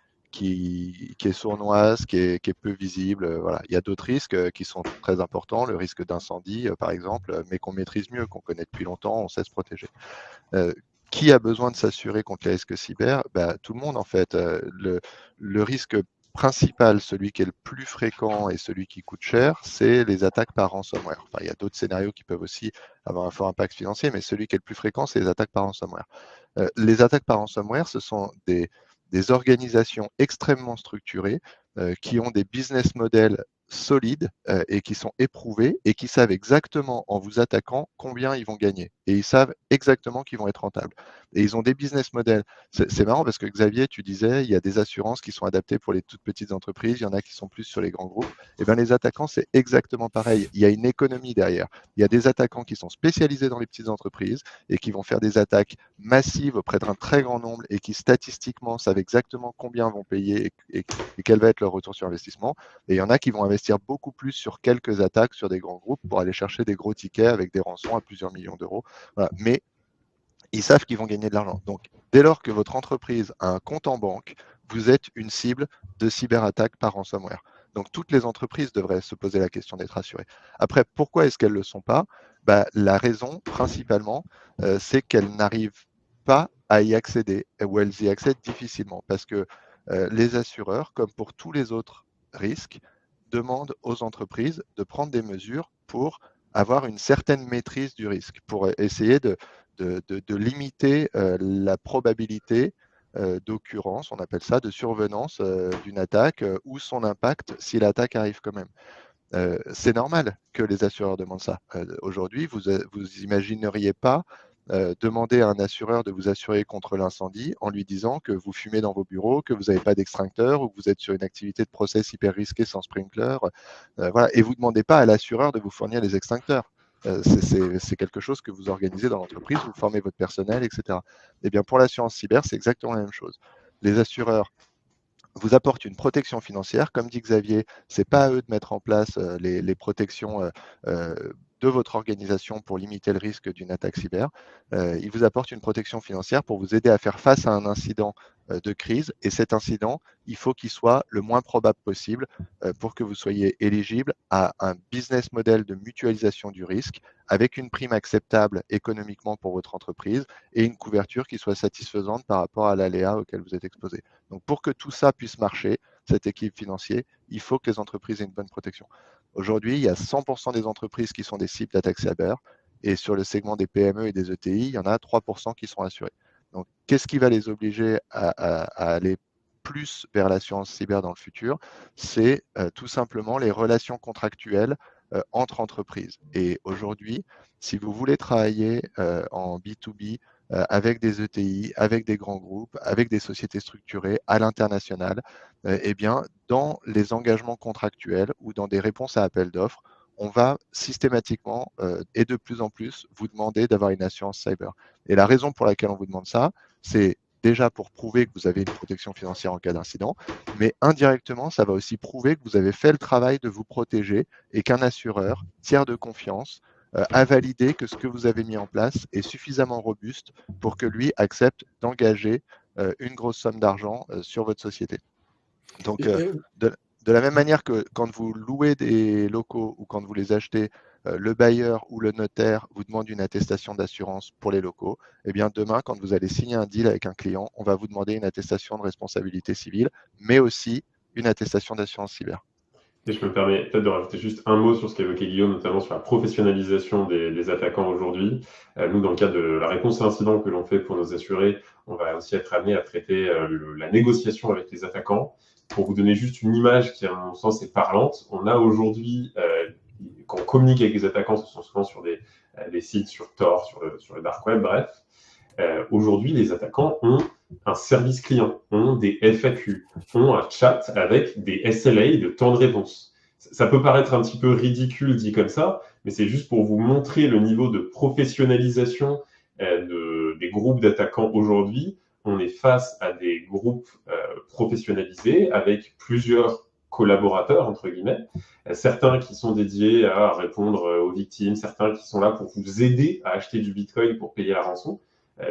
sournoise, qui est peu visible. Voilà. Il y a d'autres risques qui sont très importants, le risque d'incendie par exemple, mais qu'on maîtrise mieux, qu'on connaît depuis longtemps, on sait se protéger. Qui a besoin de s'assurer contre les risques cyber? Tout le monde en fait. Le risque principal, celui qui est le plus fréquent et celui qui coûte cher, c'est les attaques par ransomware. Enfin, il y a d'autres scénarios qui peuvent aussi avoir un fort impact financier, mais celui qui est le plus fréquent, c'est les attaques par ransomware. Les attaques par ransomware, ce sont des organisations extrêmement structurées qui ont des business models solides et qui sont éprouvés et qui savent exactement en vous attaquant combien ils vont gagner. Et ils savent exactement qu'ils vont être rentables. Et ils ont des business models. C'est marrant parce que Xavier, tu disais, il y a des assurances qui sont adaptées pour les toutes petites entreprises, il y en a qui sont plus sur les grands groupes. Et bien les attaquants, c'est exactement pareil. Il y a une économie derrière. Il y a des attaquants qui sont spécialisés dans les petites entreprises et qui vont faire des attaques massives auprès d'un très grand nombre et qui statistiquement savent exactement combien vont payer et quel va être leur retour sur investissement. Et il y en a qui vont investir beaucoup plus sur quelques attaques sur des grands groupes pour aller chercher des gros tickets avec des rançons à plusieurs millions d'euros. Voilà. Mais ils savent qu'ils vont gagner de l'argent. Donc, dès lors que votre entreprise a un compte en banque, vous êtes une cible de cyberattaque par ransomware. Donc, toutes les entreprises devraient se poser la question d'être assurées. Après, pourquoi est-ce qu'elles ne le sont pas? La raison, principalement, c'est qu'elles n'arrivent pas à y accéder ou elles y accèdent difficilement parce que les assureurs, comme pour tous les autres risques, demandent aux entreprises de prendre des mesures pour avoir une certaine maîtrise du risque, pour essayer de limiter la probabilité d'occurrence, on appelle ça, de survenance d'une attaque ou son impact si l'attaque arrive quand même. C'est normal que les assureurs demandent ça. Aujourd'hui, vous imagineriez pas demander à un assureur de vous assurer contre l'incendie en lui disant que vous fumez dans vos bureaux, que vous n'avez pas d'extincteur ou que vous êtes sur une activité de process hyper risquée sans sprinkler. Voilà. Et vous ne demandez pas à l'assureur de vous fournir les extincteurs. C'est quelque chose que vous organisez dans l'entreprise, vous formez votre personnel, etc. Eh bien, pour l'assurance cyber, c'est exactement la même chose. Les assureurs vous apportent une protection financière. Comme dit Xavier, ce n'est pas à eux de mettre en place les protections de votre organisation pour limiter le risque d'une attaque cyber. Ils vous apportent une protection financière pour vous aider à faire face à un incident de crise. Et cet incident, il faut qu'il soit le moins probable possible pour que vous soyez éligible à un business model de mutualisation du risque avec une prime acceptable économiquement pour votre entreprise et une couverture qui soit satisfaisante par rapport à l'aléa auquel vous êtes exposé. Donc pour que tout ça puisse marcher, cet équilibre financier, il faut que les entreprises aient une bonne protection. Aujourd'hui, il y a 100% des entreprises qui sont des cibles d'attaques cyber et sur le segment des PME et des ETI, il y en a 3% qui sont assurés. Donc qu'est-ce qui va les obliger à aller plus vers l'assurance cyber dans le futur? C'est tout simplement les relations contractuelles entre entreprises. Et aujourd'hui, si vous voulez travailler en B2B avec des ETI, avec des grands groupes, avec des sociétés structurées à l'international, eh bien, dans les engagements contractuels ou dans des réponses à appel d'offres, on va systématiquement et de plus en plus vous demander d'avoir une assurance cyber. Et la raison pour laquelle on vous demande ça, c'est déjà pour prouver que vous avez une protection financière en cas d'incident, mais indirectement, ça va aussi prouver que vous avez fait le travail de vous protéger et qu'un assureur, tiers de confiance, a validé que ce que vous avez mis en place est suffisamment robuste pour que lui accepte d'engager une grosse somme d'argent sur votre société. Donc, de la même manière que quand vous louez des locaux ou quand vous les achetez, le bailleur ou le notaire vous demande une attestation d'assurance pour les locaux, eh bien demain, quand vous allez signer un deal avec un client, on va vous demander une attestation de responsabilité civile, mais aussi une attestation d'assurance cyber. Et je me permets peut-être de rajouter juste un mot sur ce qu'évoquait Guillaume, notamment sur la professionnalisation des attaquants aujourd'hui. Nous, dans le cadre de la réponse à incident que l'on fait pour nos assurés, on va aussi être amené à traiter la négociation avec les attaquants. Pour vous donner juste une image qui, à mon sens, est parlante, on a aujourd'hui, quand on communique avec les attaquants, ce sont souvent sur des sites, sur Tor, sur le dark web, bref. Aujourd'hui, les attaquants ont un service client, ont des FAQ, ont un chat avec des SLA de temps de réponse. Ça peut paraître un petit peu ridicule dit comme ça, mais c'est juste pour vous montrer le niveau de professionnalisation des groupes d'attaquants aujourd'hui. On est face à des groupes professionnalisés avec plusieurs collaborateurs, entre guillemets, certains qui sont dédiés à répondre aux victimes, certains qui sont là pour vous aider à acheter du Bitcoin pour payer la rançon.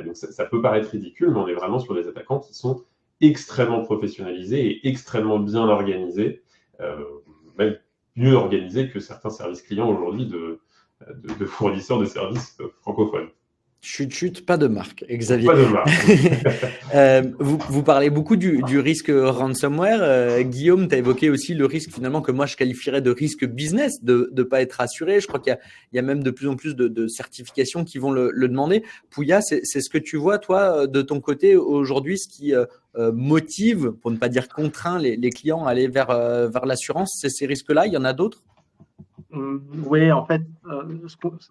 Donc ça peut paraître ridicule, mais on est vraiment sur des attaquants qui sont extrêmement professionnalisés et extrêmement bien organisés, même mieux organisés que certains services clients aujourd'hui de fournisseurs de services francophones. Chut, pas de marque, Xavier. Pas de marque. Vous parlez beaucoup du risque ransomware. Guillaume, tu as évoqué aussi le risque finalement que moi je qualifierais de risque business, de ne pas être assuré. Je crois qu'il y a même de plus en plus de certifications qui vont le demander. Pouya, c'est ce que tu vois, toi, de ton côté aujourd'hui, ce qui motive, pour ne pas dire contraint, les clients à aller vers l'assurance, c'est ces risques-là. Il y en a d'autres? Oui, en fait,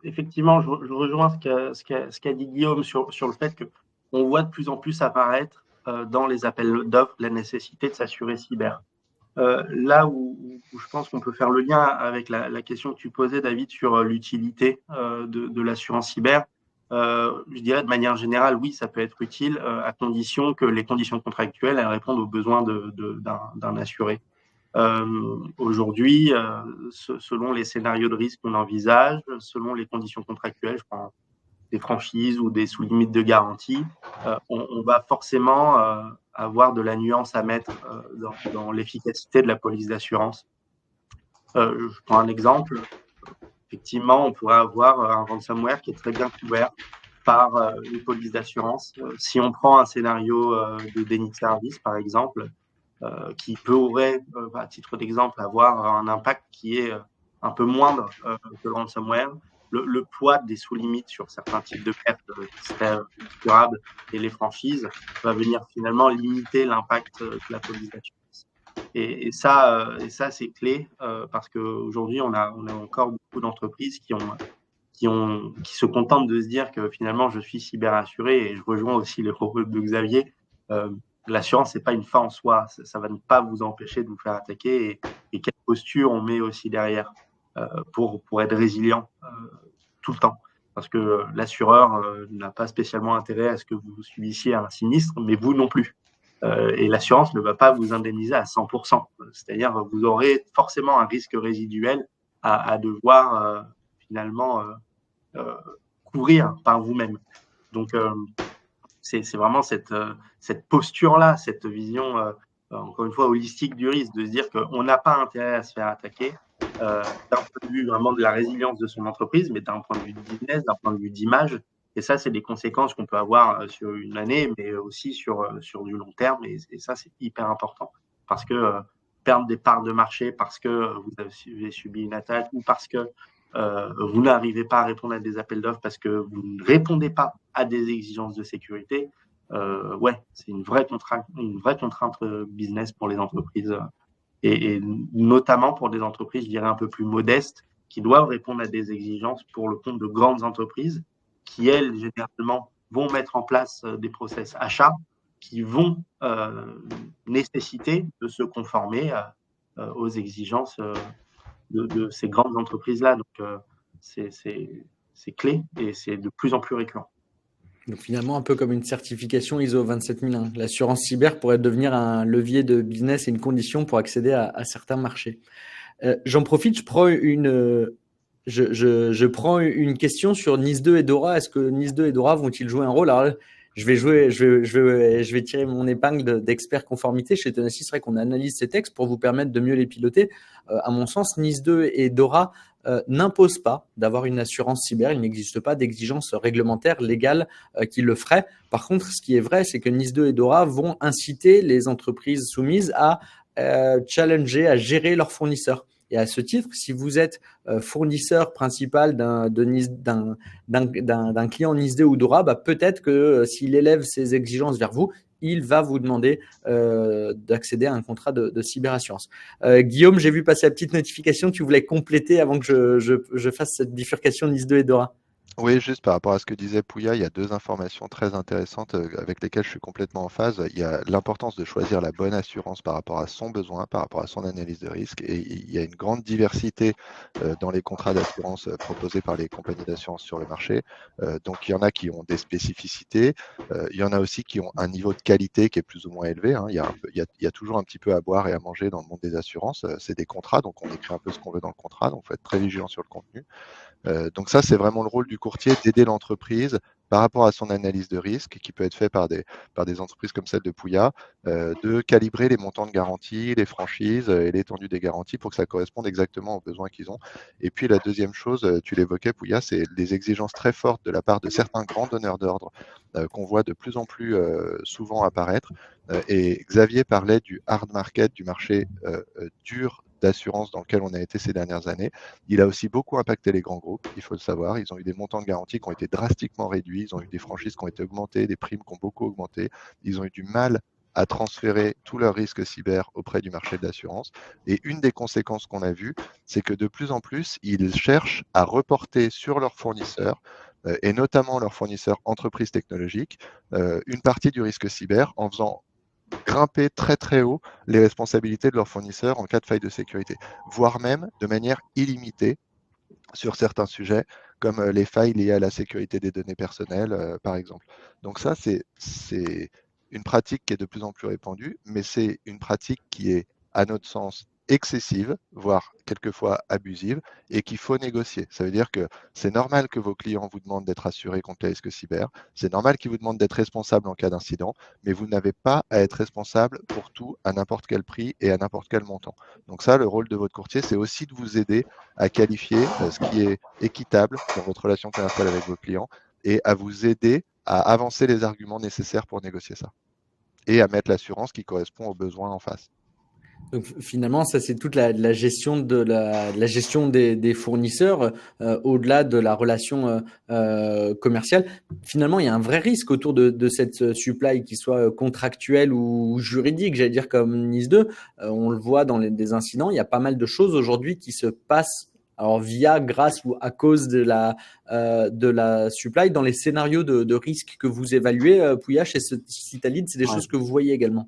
effectivement, je rejoins ce qu'a dit Guillaume sur le fait qu'on voit de plus en plus apparaître dans les appels d'offres la nécessité de s'assurer cyber. Là où je pense qu'on peut faire le lien avec la question que tu posais, David, sur l'utilité de l'assurance cyber, je dirais de manière générale, oui, ça peut être utile à condition que les conditions contractuelles elles répondent aux besoins d'un assuré. Aujourd'hui, selon les scénarios de risque qu'on envisage, selon les conditions contractuelles, je prends des franchises ou des sous-limites de garantie, on va forcément avoir de la nuance à mettre dans l'efficacité de la police d'assurance. Je prends un exemple. Effectivement, on pourrait avoir un ransomware qui est très bien couvert par une police d'assurance. Si on prend un scénario de déni de service, par exemple, qui pourrait, à titre d'exemple, avoir un impact qui est un peu moindre que le ransomware. Le poids des sous-limites sur certains types de pertes qui seraient durables et les franchises va venir finalement limiter l'impact de la police d'assurance. Et ça, c'est clé parce qu'aujourd'hui, on a encore beaucoup d'entreprises qui se contentent de se dire que finalement, je suis cyberassuré, et je rejoins aussi les propos de Xavier. L'assurance, c'est pas une fin en soi, ça va ne pas vous empêcher de vous faire attaquer, et quelle posture on met aussi derrière pour être résilient tout le temps. Parce que l'assureur n'a pas spécialement intérêt à ce que vous subissiez un sinistre, mais vous non plus. Et l'assurance ne va pas vous indemniser à 100%. C'est-à-dire vous aurez forcément un risque résiduel à devoir finalement couvrir par vous-même. Donc, c'est vraiment cette posture-là, cette vision, encore une fois, holistique du risque, de se dire qu'on n'a pas intérêt à se faire attaquer d'un point de vue vraiment de la résilience de son entreprise, mais d'un point de vue de business, d'un point de vue d'image. Et ça, c'est des conséquences qu'on peut avoir sur une année, mais aussi sur du long terme. Et ça, c'est hyper important. Parce que perdre des parts de marché parce que vous avez subi une attaque, ou parce que vous n'arrivez pas à répondre à des appels d'offres parce que vous ne répondez pas à des exigences de sécurité, c'est une vraie contrainte business pour les entreprises, et notamment pour des entreprises, je dirais, un peu plus modestes, qui doivent répondre à des exigences pour le compte de grandes entreprises qui, elles, généralement, vont mettre en place des process achats qui vont nécessiter de se conformer aux exigences de ces grandes entreprises-là. Donc, c'est clé, et c'est de plus en plus récurrent. Donc finalement, un peu comme une certification ISO 27001. L'assurance cyber pourrait devenir un levier de business et une condition pour accéder à certains marchés. J'en profite, je prends une question sur NIS2 et DORA. Est-ce que NIS2 et DORA vont-ils jouer un rôle? Alors, je vais tirer mon épingle d'expert conformité. Chez Tenacity, c'est vrai qu'on analyse ces textes pour vous permettre de mieux les piloter. À mon sens, NIS2 et DORA n'imposent pas d'avoir une assurance cyber. Il n'existe pas d'exigence réglementaire légale qui le ferait. Par contre, ce qui est vrai, c'est que NIS2 et DORA vont inciter les entreprises soumises à challenger, à gérer leurs fournisseurs. Et à ce titre, si vous êtes fournisseur principal d'un client NIS2 ou DORA, peut-être que s'il élève ses exigences vers vous, il va vous demander d'accéder à un contrat de cyberassurance. Guillaume, j'ai vu passer la petite notification. Tu voulais compléter avant que je fasse cette bifurcation NIS2 et DORA. Oui, juste par rapport à ce que disait Pouya, il y a deux informations très intéressantes avec lesquelles je suis complètement en phase. Il y a l'importance de choisir la bonne assurance par rapport à son besoin, par rapport à son analyse de risque. Et il y a une grande diversité dans les contrats d'assurance proposés par les compagnies d'assurance sur le marché. Donc, il y en a qui ont des spécificités. Il y en a aussi qui ont un niveau de qualité qui est plus ou moins élevé. Il y a toujours un petit peu à boire et à manger dans le monde des assurances. C'est des contrats, donc on écrit un peu ce qu'on veut dans le contrat. Donc, il faut être très vigilant sur le contenu. Donc ça, c'est vraiment le rôle du courtier d'aider l'entreprise par rapport à son analyse de risque, qui peut être fait par des entreprises comme celle de Pouya, de calibrer les montants de garantie, les franchises et l'étendue des garanties pour que ça corresponde exactement aux besoins qu'ils ont. Et puis la deuxième chose, tu l'évoquais Pouya, c'est les exigences très fortes de la part de certains grands donneurs d'ordre qu'on voit de plus en plus souvent apparaître. Et Xavier parlait du hard market, du marché dur d'assurance dans lequel on a été ces dernières années. Il a aussi beaucoup impacté les grands groupes, il faut le savoir. Ils ont eu des montants de garantie qui ont été drastiquement réduits, ils ont eu des franchises qui ont été augmentées, des primes qui ont beaucoup augmenté. Ils ont eu du mal à transférer tous leurs risques cyber auprès du marché de l'assurance. Et une des conséquences qu'on a vues, c'est que de plus en plus, ils cherchent à reporter sur leurs fournisseurs, et notamment leurs fournisseurs entreprises technologiques, une partie du risque cyber en faisant grimper très très haut les responsabilités de leurs fournisseurs en cas de faille de sécurité, voire même de manière illimitée sur certains sujets, comme les failles liées à la sécurité des données personnelles, par exemple. Donc ça, c'est une pratique qui est de plus en plus répandue, mais c'est une pratique qui est, à notre sens, excessive, voire quelquefois abusive, et qu'il faut négocier. Ça veut dire que c'est normal que vos clients vous demandent d'être assurés contre les risques cyber, c'est normal qu'ils vous demandent d'être responsable en cas d'incident, mais vous n'avez pas à être responsable pour tout à n'importe quel prix et à n'importe quel montant. Donc ça, le rôle de votre courtier, c'est aussi de vous aider à qualifier ce qui est équitable dans votre relation commerciale avec vos clients et à vous aider à avancer les arguments nécessaires pour négocier ça et à mettre l'assurance qui correspond aux besoins en face. Donc finalement, ça c'est toute la gestion de la gestion des fournisseurs au-delà de la relation commerciale. Finalement, il y a un vrai risque autour de cette supply, qui soit contractuelle ou juridique, j'allais dire comme NIS2. On le voit dans des incidents. Il y a pas mal de choses aujourd'hui qui se passent. Alors via, grâce ou à cause de la supply, dans les scénarios de risque que vous évaluez, Pouya, chez Citalid, c'est des choses que vous voyez également.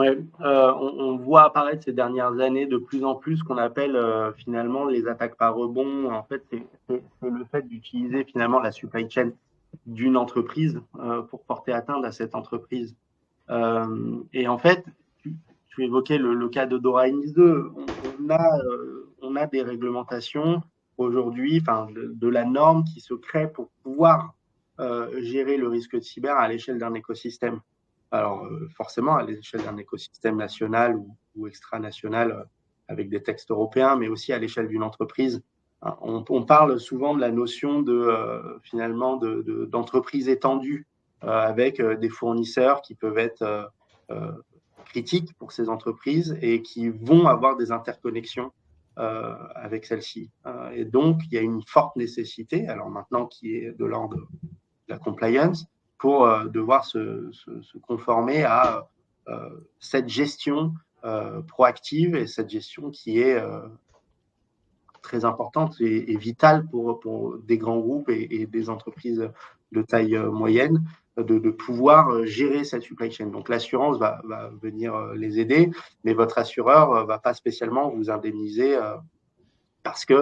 Oui, on voit apparaître ces dernières années de plus en plus ce qu'on appelle finalement les attaques par rebond. En fait, c'est le fait d'utiliser finalement la supply chain d'une entreprise pour porter atteinte à cette entreprise. Et en fait, tu évoquais le cas de DORA NIS2. On a des réglementations aujourd'hui, de la norme qui se crée pour pouvoir gérer le risque de cyber à l'échelle d'un écosystème. Alors, forcément, à l'échelle d'un écosystème national ou extra-national avec des textes européens, mais aussi à l'échelle d'une entreprise. On parle souvent de la notion finalement d'entreprise étendue avec des fournisseurs qui peuvent être critiques pour ces entreprises et qui vont avoir des interconnexions avec celles-ci. Et donc, il y a une forte nécessité, alors maintenant qui est de l'ordre de la compliance, pour devoir se conformer à cette gestion proactive et cette gestion qui est très importante et vitale pour des grands groupes et des entreprises de taille moyenne de pouvoir gérer cette supply chain. Donc l'assurance va venir les aider, mais votre assureur ne va pas spécialement vous indemniser parce que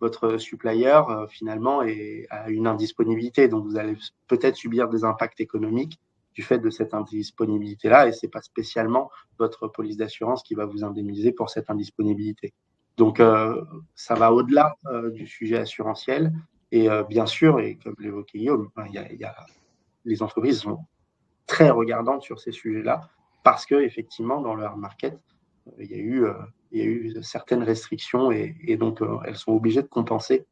votre supplier finalement a une indisponibilité. Donc vous allez peut-être subir des impacts économiques du fait de cette indisponibilité-là, et ce n'est pas spécialement votre police d'assurance qui va vous indemniser pour cette indisponibilité. Donc ça va au-delà du sujet assurantiel, et bien sûr, et comme l'évoquait Guillaume, les entreprises sont très regardantes sur ces sujets-là, parce qu'effectivement, dans le hard market, il y a eu certaines restrictions et donc elles sont obligées de compenser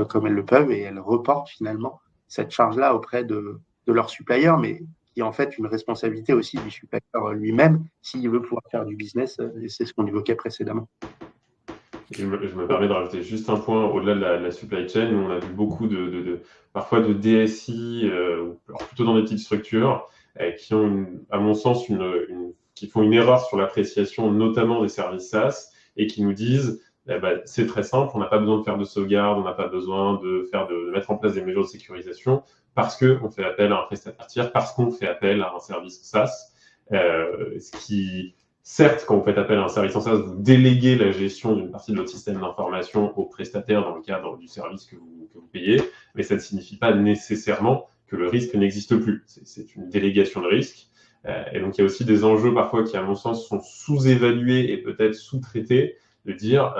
comme elles le peuvent, et elles reportent finalement cette charge-là auprès de leur supplier, mais qui est en fait une responsabilité aussi du supplier lui-même s'il veut pouvoir faire du business, et c'est ce qu'on évoquait précédemment. Je me permets de rajouter juste un point au-delà de la supply chain. Nous, on a vu beaucoup parfois de DSI, alors plutôt dans des petites structures, qui ont, à mon sens, qui font une erreur sur l'appréciation, notamment des services SaaS, et qui nous disent c'est très simple, on n'a pas besoin de faire de sauvegarde, on n'a pas besoin de mettre en place des mesures de sécurisation parce qu'on fait appel à un prestataire tiers, parce qu'on fait appel à un service SaaS. Ce qui, certes, quand vous faites appel à un service en SaaS, vous déléguez la gestion d'une partie de votre système d'information au prestataire dans le cadre du service que vous payez, mais ça ne signifie pas nécessairement que le risque n'existe plus. C'est une délégation de risque. Et donc, il y a aussi des enjeux parfois qui, à mon sens, sont sous-évalués et peut-être sous-traités, de dire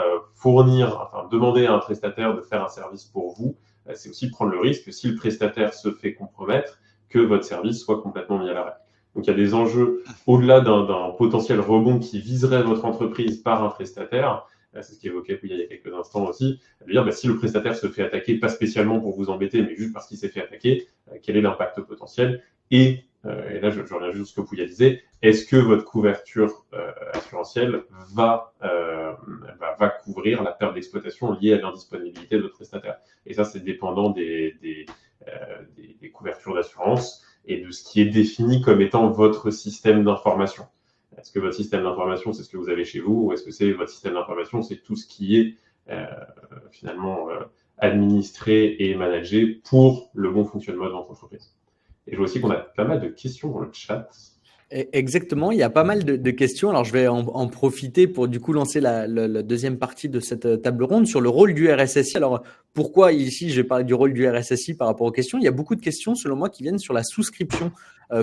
demander à un prestataire de faire un service pour vous, c'est aussi prendre le risque que si le prestataire se fait compromettre, que votre service soit complètement mis à l'arrêt. Donc il y a des enjeux au-delà d'un potentiel rebond qui viserait votre entreprise par un prestataire. C'est ce qu'évoquait il y a quelques instants aussi, de dire si le prestataire se fait attaquer, pas spécialement pour vous embêter, mais juste parce qu'il s'est fait attaquer, quel est l'impact potentiel et là, je reviens juste à ce que Pouya disait, est-ce que votre couverture assurantielle va couvrir la perte d'exploitation liée à l'indisponibilité de votre prestataire? Et ça, c'est dépendant des couvertures d'assurance et de ce qui est défini comme étant votre système d'information. Est-ce que votre système d'information, c'est ce que vous avez chez vous, ou est-ce que c'est votre système d'information, c'est tout ce qui est finalement administré et managé pour le bon fonctionnement de votre entreprise? Et je vois aussi qu'on a pas mal de questions dans le chat. Exactement, il y a pas mal de questions. Alors, je vais en profiter pour du coup lancer la deuxième partie de cette table ronde sur le rôle du RSSI. Alors, pourquoi ici je vais parler du rôle du RSSI par rapport aux questions? Il y a beaucoup de questions, selon moi, qui viennent sur la souscription.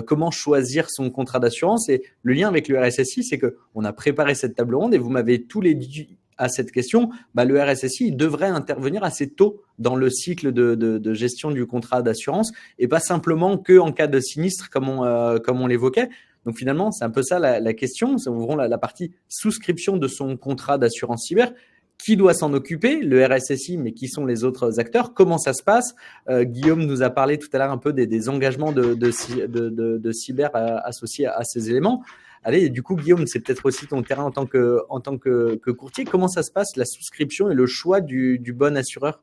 Comment choisir son contrat d'assurance? Et le lien avec le RSSI, c'est qu'on a préparé cette table ronde et vous m'avez tous les dit à cette question, le RSSI devrait intervenir assez tôt dans le cycle de gestion du contrat d'assurance et pas simplement qu'en cas de sinistre comme on l'évoquait. Donc finalement, c'est un peu ça la question. Nous ouvrons la partie souscription de son contrat d'assurance cyber. Qui doit s'en occuper? Le RSSI, mais qui sont les autres acteurs? Comment ça se passe? Guillaume nous a parlé tout à l'heure un peu des engagements de cyber associés à ces éléments. Allez, du coup, Guillaume, c'est peut-être aussi ton terrain en tant que courtier. Comment ça se passe, la souscription et le choix du bon assureur?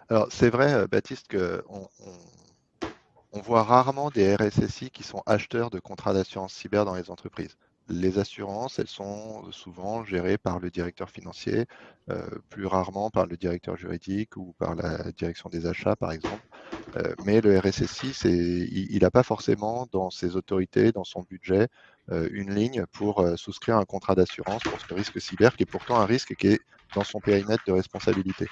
Alors, c'est vrai, Baptiste, on voit rarement des RSSI qui sont acheteurs de contrats d'assurance cyber dans les entreprises. Les assurances, elles sont souvent gérées par le directeur financier, plus rarement par le directeur juridique ou par la direction des achats, par exemple. Mais le RSSI, il n'a pas forcément dans ses autorités, dans son budget, une ligne pour souscrire un contrat d'assurance pour ce risque cyber, qui est pourtant un risque qui est dans son périmètre de responsabilité.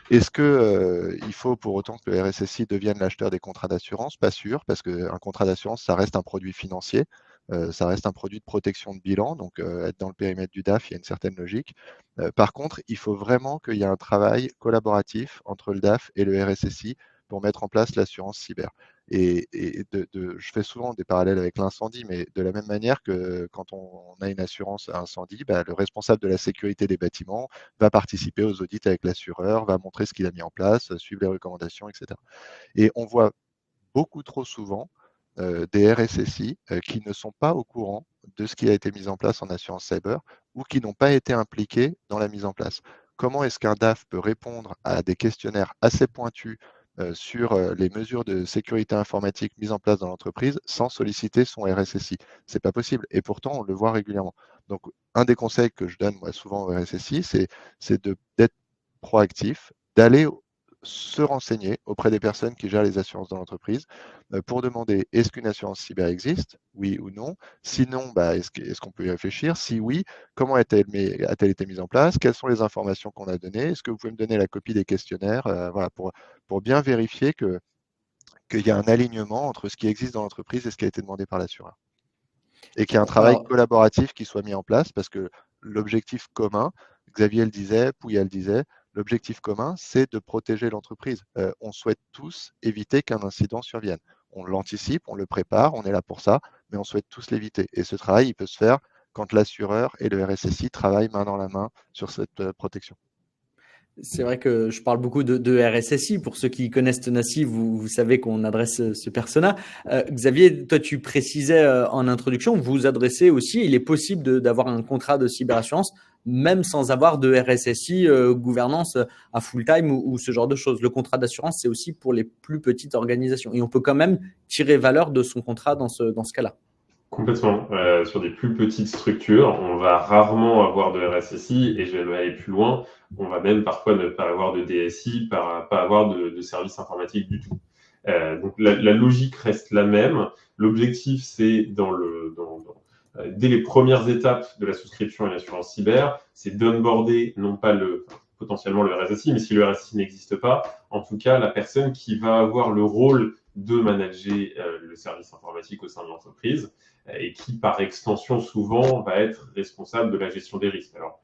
Est-ce qu'il faut pour autant que le RSSI devienne l'acheteur des contrats d'assurance? Pas sûr, parce qu'un contrat d'assurance, ça reste un produit financier, ça reste un produit de protection de bilan, donc être dans le périmètre du DAF, il y a une certaine logique. Par contre, il faut vraiment qu'il y ait un travail collaboratif entre le DAF et le RSSI pour mettre en place l'assurance cyber. Et je fais souvent des parallèles avec l'incendie, mais de la même manière que quand on a une assurance à incendie, le responsable de la sécurité des bâtiments va participer aux audits avec l'assureur, va montrer ce qu'il a mis en place, suivre les recommandations, etc. Et on voit beaucoup trop souvent des RSSI qui ne sont pas au courant de ce qui a été mis en place en assurance cyber ou qui n'ont pas été impliqués dans la mise en place. Comment est-ce qu'un DAF peut répondre à des questionnaires assez pointus sur les mesures de sécurité informatique mises en place dans l'entreprise sans solliciter son RSSI? C'est pas possible. Et pourtant, on le voit régulièrement. Donc, un des conseils que je donne moi souvent au RSSI, c'est d'être proactif, d'aller se renseigner auprès des personnes qui gèrent les assurances dans l'entreprise pour demander est-ce qu'une assurance cyber existe, oui ou non? Sinon, est-ce qu'on peut y réfléchir? Si oui, comment a-t-elle été mise en place? Quelles sont les informations qu'on a données? Est-ce que vous pouvez me donner la copie des questionnaires? Voilà, pour bien vérifier qu'il y a un alignement entre ce qui existe dans l'entreprise et ce qui a été demandé par l'assureur. Et qu'il y a un travail collaboratif qui soit mis en place parce que l'objectif commun, Xavier le disait, Pouya le disait, l'objectif commun, c'est de protéger l'entreprise. On souhaite tous éviter qu'un incident survienne. On l'anticipe, on le prépare, on est là pour ça, mais on souhaite tous l'éviter. Et ce travail, il peut se faire quand l'assureur et le RSSI travaillent main dans la main sur cette protection. C'est vrai que je parle beaucoup de RSSI. Pour ceux qui connaissent Tenacity, vous savez qu'on adresse ce persona. Xavier, toi, tu précisais en introduction, vous vous adressez aussi, il est possible d'avoir un contrat de cyberassurance même sans avoir de RSSI, gouvernance à full time ou ce genre de choses. Le contrat d'assurance, c'est aussi pour les plus petites organisations. Et on peut quand même tirer valeur de son contrat dans ce cas-là. Complètement. Sur des plus petites structures, on va rarement avoir de RSSI et je vais même aller plus loin. On va même parfois ne pas avoir de DSI, pas avoir de service informatique du tout. Donc la logique reste la même. L'objectif, c'est dès les premières étapes de la souscription à l'assurance cyber, c'est d'onboarder non pas potentiellement le RSSI, mais si le RSSI n'existe pas, en tout cas la personne qui va avoir le rôle de manager le service informatique au sein de l'entreprise et qui, par extension, souvent, va être responsable de la gestion des risques. Alors,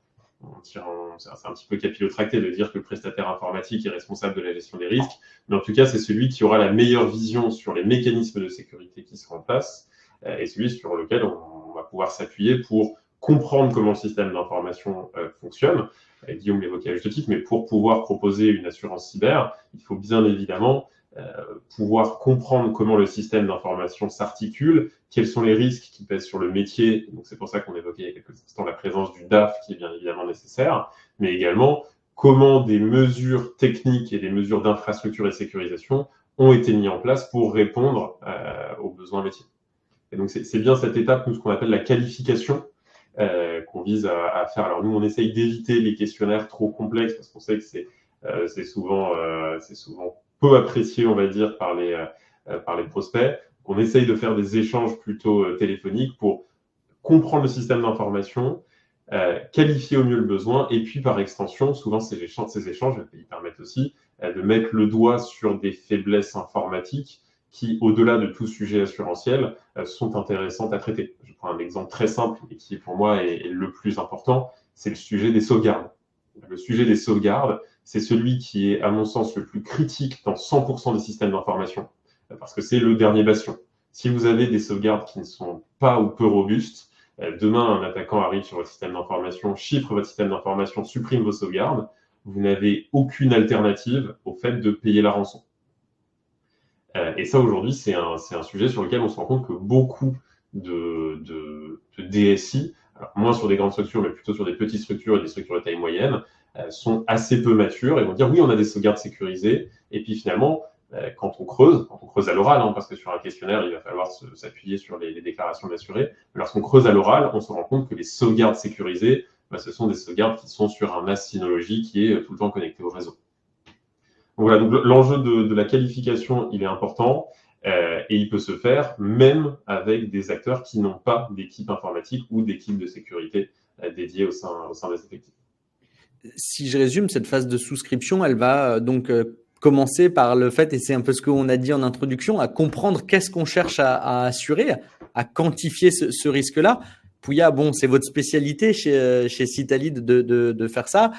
c'est un petit peu capillotracté de dire que le prestataire informatique est responsable de la gestion des risques, mais en tout cas, c'est celui qui aura la meilleure vision sur les mécanismes de sécurité qui seront en place et celui sur lequel on va pouvoir s'appuyer pour comprendre comment le système d'information fonctionne. Guillaume l'évoquait à juste titre, mais pour pouvoir proposer une assurance cyber, il faut bien évidemment pouvoir comprendre comment le système d'information s'articule, quels sont les risques qui pèsent sur le métier. Donc c'est pour ça qu'on évoquait il y a quelques instants la présence du DAF qui est bien évidemment nécessaire, mais également comment des mesures techniques et des mesures d'infrastructure et de sécurisation ont été mises en place pour répondre aux besoins métiers. Et donc c'est bien cette étape, nous, ce qu'on appelle la qualification, qu'on vise à faire. Alors nous, on essaye d'éviter les questionnaires trop complexes parce qu'on sait que c'est souvent peu apprécié, on va dire, par les prospects. On essaye de faire des échanges plutôt téléphoniques pour comprendre le système d'information, qualifier au mieux le besoin, et puis par extension, souvent ces échanges ils permettent aussi de mettre le doigt sur des faiblesses informatiques qui, au-delà de tout sujet assurantiel, sont intéressantes à traiter. Je prends un exemple très simple et qui, pour moi, est le plus important, c'est le sujet des sauvegardes. Le sujet des sauvegardes, c'est celui qui est, à mon sens, le plus critique dans 100% des systèmes d'information, parce que c'est le dernier bastion. Si vous avez des sauvegardes qui ne sont pas ou peu robustes, demain, un attaquant arrive sur votre système d'information, chiffre votre système d'information, supprime vos sauvegardes, vous n'avez aucune alternative au fait de payer la rançon. Et ça, aujourd'hui, c'est un sujet sur lequel on se rend compte que beaucoup de DSI, alors moins sur des grandes structures, mais plutôt sur des petites structures et des structures de taille moyenne, sont assez peu matures et vont dire oui, on a des sauvegardes sécurisées. Et puis finalement, quand on creuse à l'oral, parce que sur un questionnaire, il va falloir s'appuyer sur les déclarations d'assurés. Lorsqu'on creuse à l'oral, on se rend compte que les sauvegardes sécurisées, ce sont des sauvegardes qui sont sur un NAS Synology qui est tout le temps connecté au réseau. Donc voilà, donc l'enjeu de la qualification, il est important et il peut se faire même avec des acteurs qui n'ont pas d'équipe informatique ou d'équipe de sécurité dédiée au sein des effectifs. Si je résume, cette phase de souscription, elle va donc commencer par le fait, et c'est un peu ce qu'on a dit en introduction, à comprendre qu'est-ce qu'on cherche à assurer, à quantifier ce risque-là. Pouya, bon, c'est votre spécialité chez Citalead de faire ça.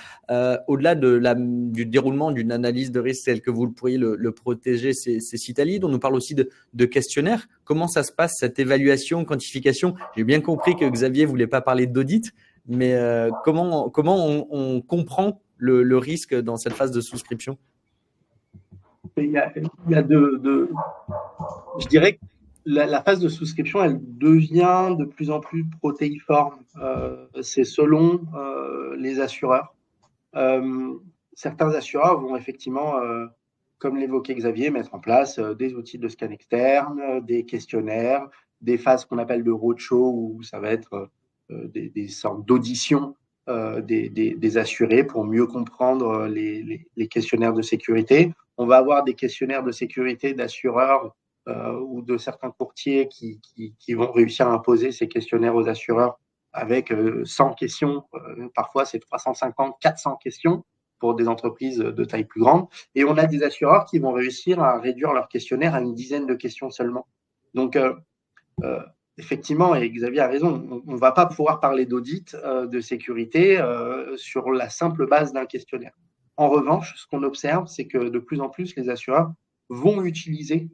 Au-delà du déroulement d'une analyse de risque telle que vous pourriez le protéger, c'est Citalead. On nous parle aussi de questionnaires. Comment ça se passe, cette évaluation, quantification? J'ai bien compris que Xavier voulait pas parler d'audit, mais comment on comprend le risque dans cette phase de souscription? Il y a je dirais que la phase de souscription, elle devient de plus en plus protéiforme. C'est selon les assureurs. Certains assureurs vont effectivement, comme l'évoquait Xavier, mettre en place des outils de scan externe, des questionnaires, des phases qu'on appelle de roadshow, où ça va être des sortes d'auditions des assurés pour mieux comprendre les questionnaires de sécurité. On va avoir des questionnaires de sécurité d'assureurs ou de certains courtiers qui vont réussir à imposer ces questionnaires aux assureurs avec 100 questions. Parfois, c'est 350, 400 questions pour des entreprises de taille plus grande. Et on a des assureurs qui vont réussir à réduire leur questionnaire à une dizaine de questions seulement. Donc, effectivement, et Xavier a raison, on ne va pas pouvoir parler d'audit de sécurité sur la simple base d'un questionnaire. En revanche, ce qu'on observe, c'est que de plus en plus, les assureurs vont utiliser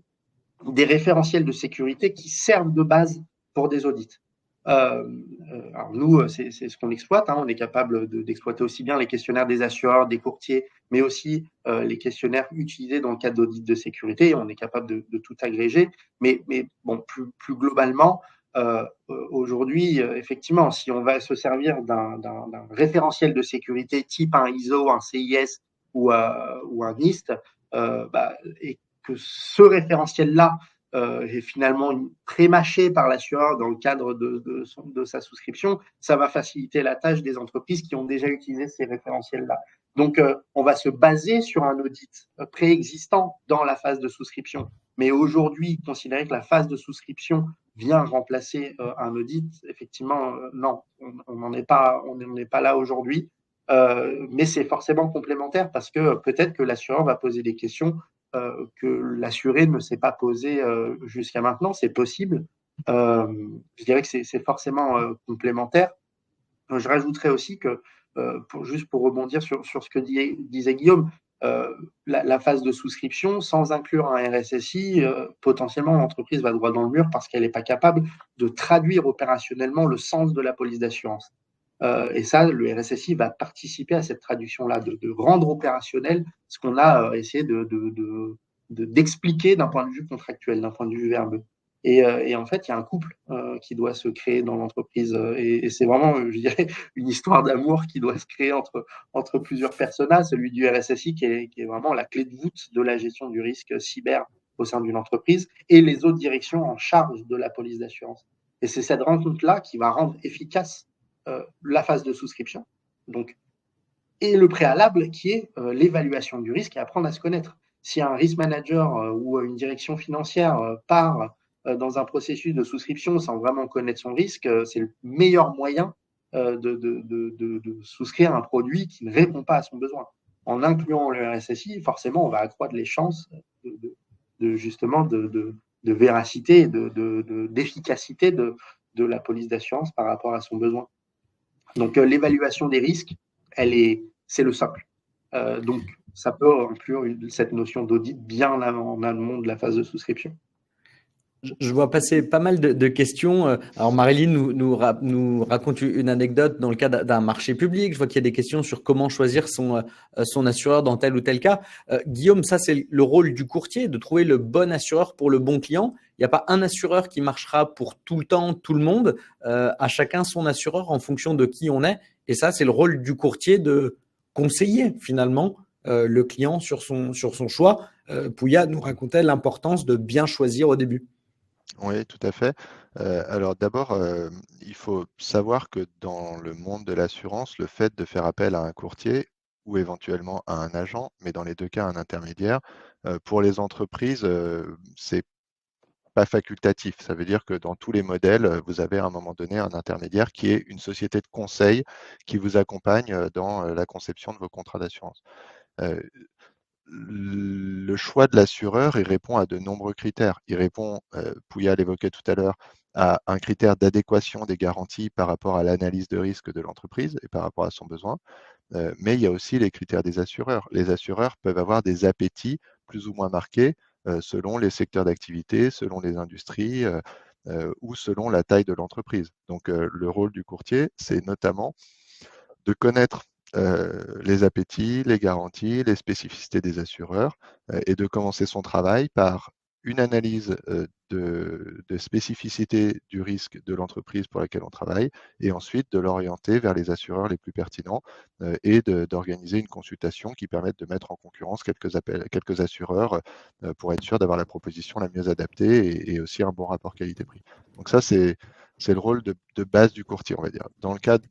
des référentiels de sécurité qui servent de base pour des audits. Alors nous, c'est ce qu'on exploite. On est capable d'exploiter aussi bien les questionnaires des assureurs, des courtiers, mais aussi les questionnaires utilisés dans le cadre d'audits de sécurité. On est capable de tout agréger. Mais bon, plus globalement, Aujourd'hui, effectivement, si on va se servir d'un référentiel de sécurité type un ISO, un CIS ou un NIST, et que ce référentiel-là est finalement prémâché par l'assureur dans le cadre de sa souscription, ça va faciliter la tâche des entreprises qui ont déjà utilisé ces référentiels-là. Donc, on va se baser sur un audit préexistant dans la phase de souscription. Mais aujourd'hui, considérer que la phase de souscription vient remplacer un audit, effectivement, non, on n'en est pas là aujourd'hui. Mais c'est forcément complémentaire parce que peut-être que l'assureur va poser des questions que l'assuré ne s'est pas posées jusqu'à maintenant. C'est possible. Je dirais que c'est forcément complémentaire. Je rajouterais aussi que, juste pour rebondir sur ce que disait Guillaume, la phase de souscription, sans inclure un RSSI, potentiellement l'entreprise va droit dans le mur parce qu'elle n'est pas capable de traduire opérationnellement le sens de la police d'assurance. Et ça, le RSSI va participer à cette traduction-là, de rendre opérationnel ce qu'on a essayé d'expliquer d'un point de vue contractuel, d'un point de vue verbeux. Et en fait, il y a un couple qui doit se créer dans l'entreprise. Et c'est vraiment, je dirais, une histoire d'amour qui doit se créer entre plusieurs personnages, celui du RSSI qui est vraiment la clé de voûte de la gestion du risque cyber au sein d'une entreprise, et les autres directions en charge de la police d'assurance. Et c'est cette rencontre-là qui va rendre efficace la phase de souscription. Donc, et le préalable qui est l'évaluation du risque et apprendre à se connaître. Si un risk manager ou une direction financière part dans un processus de souscription sans vraiment connaître son risque, c'est le meilleur moyen de souscrire un produit qui ne répond pas à son besoin. En incluant le RSSI, forcément, on va accroître les chances justement de véracité et d'efficacité de la police d'assurance par rapport à son besoin. Donc, l'évaluation des risques, c'est le socle. Donc, ça peut inclure cette notion d'audit bien en amont de la phase de souscription. Je vois passer pas mal de questions. Alors, Marilyn nous raconte une anecdote dans le cas d'un marché public. Je vois qu'il y a des questions sur comment choisir son assureur dans tel ou tel cas. Guillaume, ça, c'est le rôle du courtier, de trouver le bon assureur pour le bon client. Il n'y a pas un assureur qui marchera pour tout le temps, tout le monde. À chacun son assureur en fonction de qui on est. Et ça, c'est le rôle du courtier de conseiller finalement le client sur son choix. Pouya nous racontait l'importance de bien choisir au début. Oui, tout à fait. Alors d'abord, il faut savoir que dans le monde de l'assurance, le fait de faire appel à un courtier ou éventuellement à un agent, mais dans les deux cas un intermédiaire, pour les entreprises, c'est pas facultatif. Ça veut dire que dans tous les modèles, vous avez à un moment donné un intermédiaire qui est une société de conseil qui vous accompagne dans la conception de vos contrats d'assurance. Le choix de l'assureur, il répond à de nombreux critères. Il répond, Pouya l'évoquait tout à l'heure, à un critère d'adéquation des garanties par rapport à l'analyse de risque de l'entreprise et par rapport à son besoin. Mais il y a aussi les critères des assureurs. Les assureurs peuvent avoir des appétits plus ou moins marqués selon les secteurs d'activité, selon les industries ou selon la taille de l'entreprise. Donc le rôle du courtier, c'est notamment de connaître les appétits, les garanties, les spécificités des assureurs et de commencer son travail par une analyse de spécificité du risque de l'entreprise pour laquelle on travaille et ensuite de l'orienter vers les assureurs les plus pertinents et d'organiser une consultation qui permette de mettre en concurrence quelques assureurs pour être sûr d'avoir la proposition la mieux adaptée et aussi un bon rapport qualité-prix. Donc ça, c'est le rôle de base du courtier, on va dire. Dans le cadre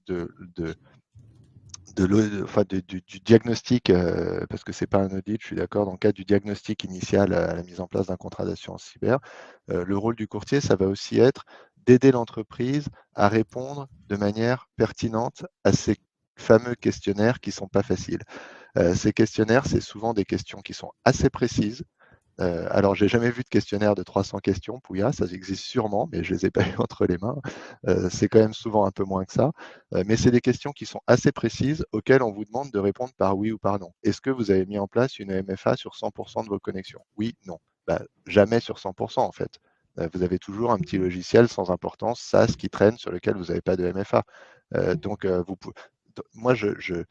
du diagnostic, parce que ce n'est pas un audit, je suis d'accord, dans le cadre du diagnostic initial à la mise en place d'un contrat d'assurance cyber, le rôle du courtier, ça va aussi être d'aider l'entreprise à répondre de manière pertinente à ces fameux questionnaires qui ne sont pas faciles. Ces questionnaires, c'est souvent des questions qui sont assez précises. Alors, j'ai jamais vu de questionnaire de 300 questions, Pouya, ça existe sûrement, mais je les ai pas eu entre les mains. C'est quand même souvent un peu moins que ça. Mais c'est des questions qui sont assez précises auxquelles on vous demande de répondre par oui ou par non. Est-ce que vous avez mis en place une MFA sur 100% de vos connexions? Oui, non. Jamais sur 100% en fait. Vous avez toujours un petit logiciel sans importance, SaaS, qui traîne sur lequel vous n'avez pas de MFA. Moi, je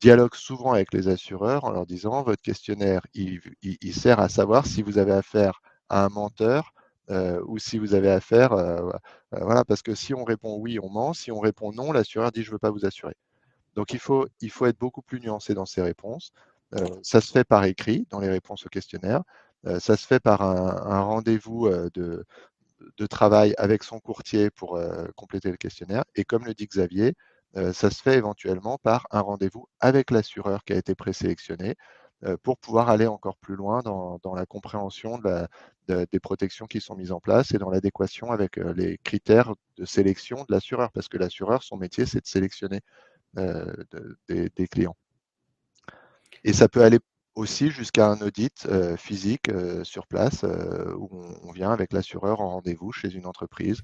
dialogue souvent avec les assureurs en leur disant votre questionnaire, il sert à savoir si vous avez affaire à un menteur, ou si vous avez affaire, voilà, parce que si on répond oui, on ment, si on répond non, l'assureur dit je ne veux pas vous assurer. Donc il faut être beaucoup plus nuancé dans ses réponses. Ça se fait par écrit dans les réponses au questionnaire, ça se fait par un rendez-vous de travail avec son courtier pour compléter le questionnaire. Et comme le dit Xavier, ça se fait éventuellement par un rendez-vous avec l'assureur qui a été présélectionné pour pouvoir aller encore plus loin dans la compréhension des protections qui sont mises en place et dans l'adéquation avec les critères de sélection de l'assureur. Parce que l'assureur, son métier, c'est de sélectionner des clients. Et ça peut aller aussi jusqu'à un audit physique sur place où on vient avec l'assureur en rendez-vous chez une entreprise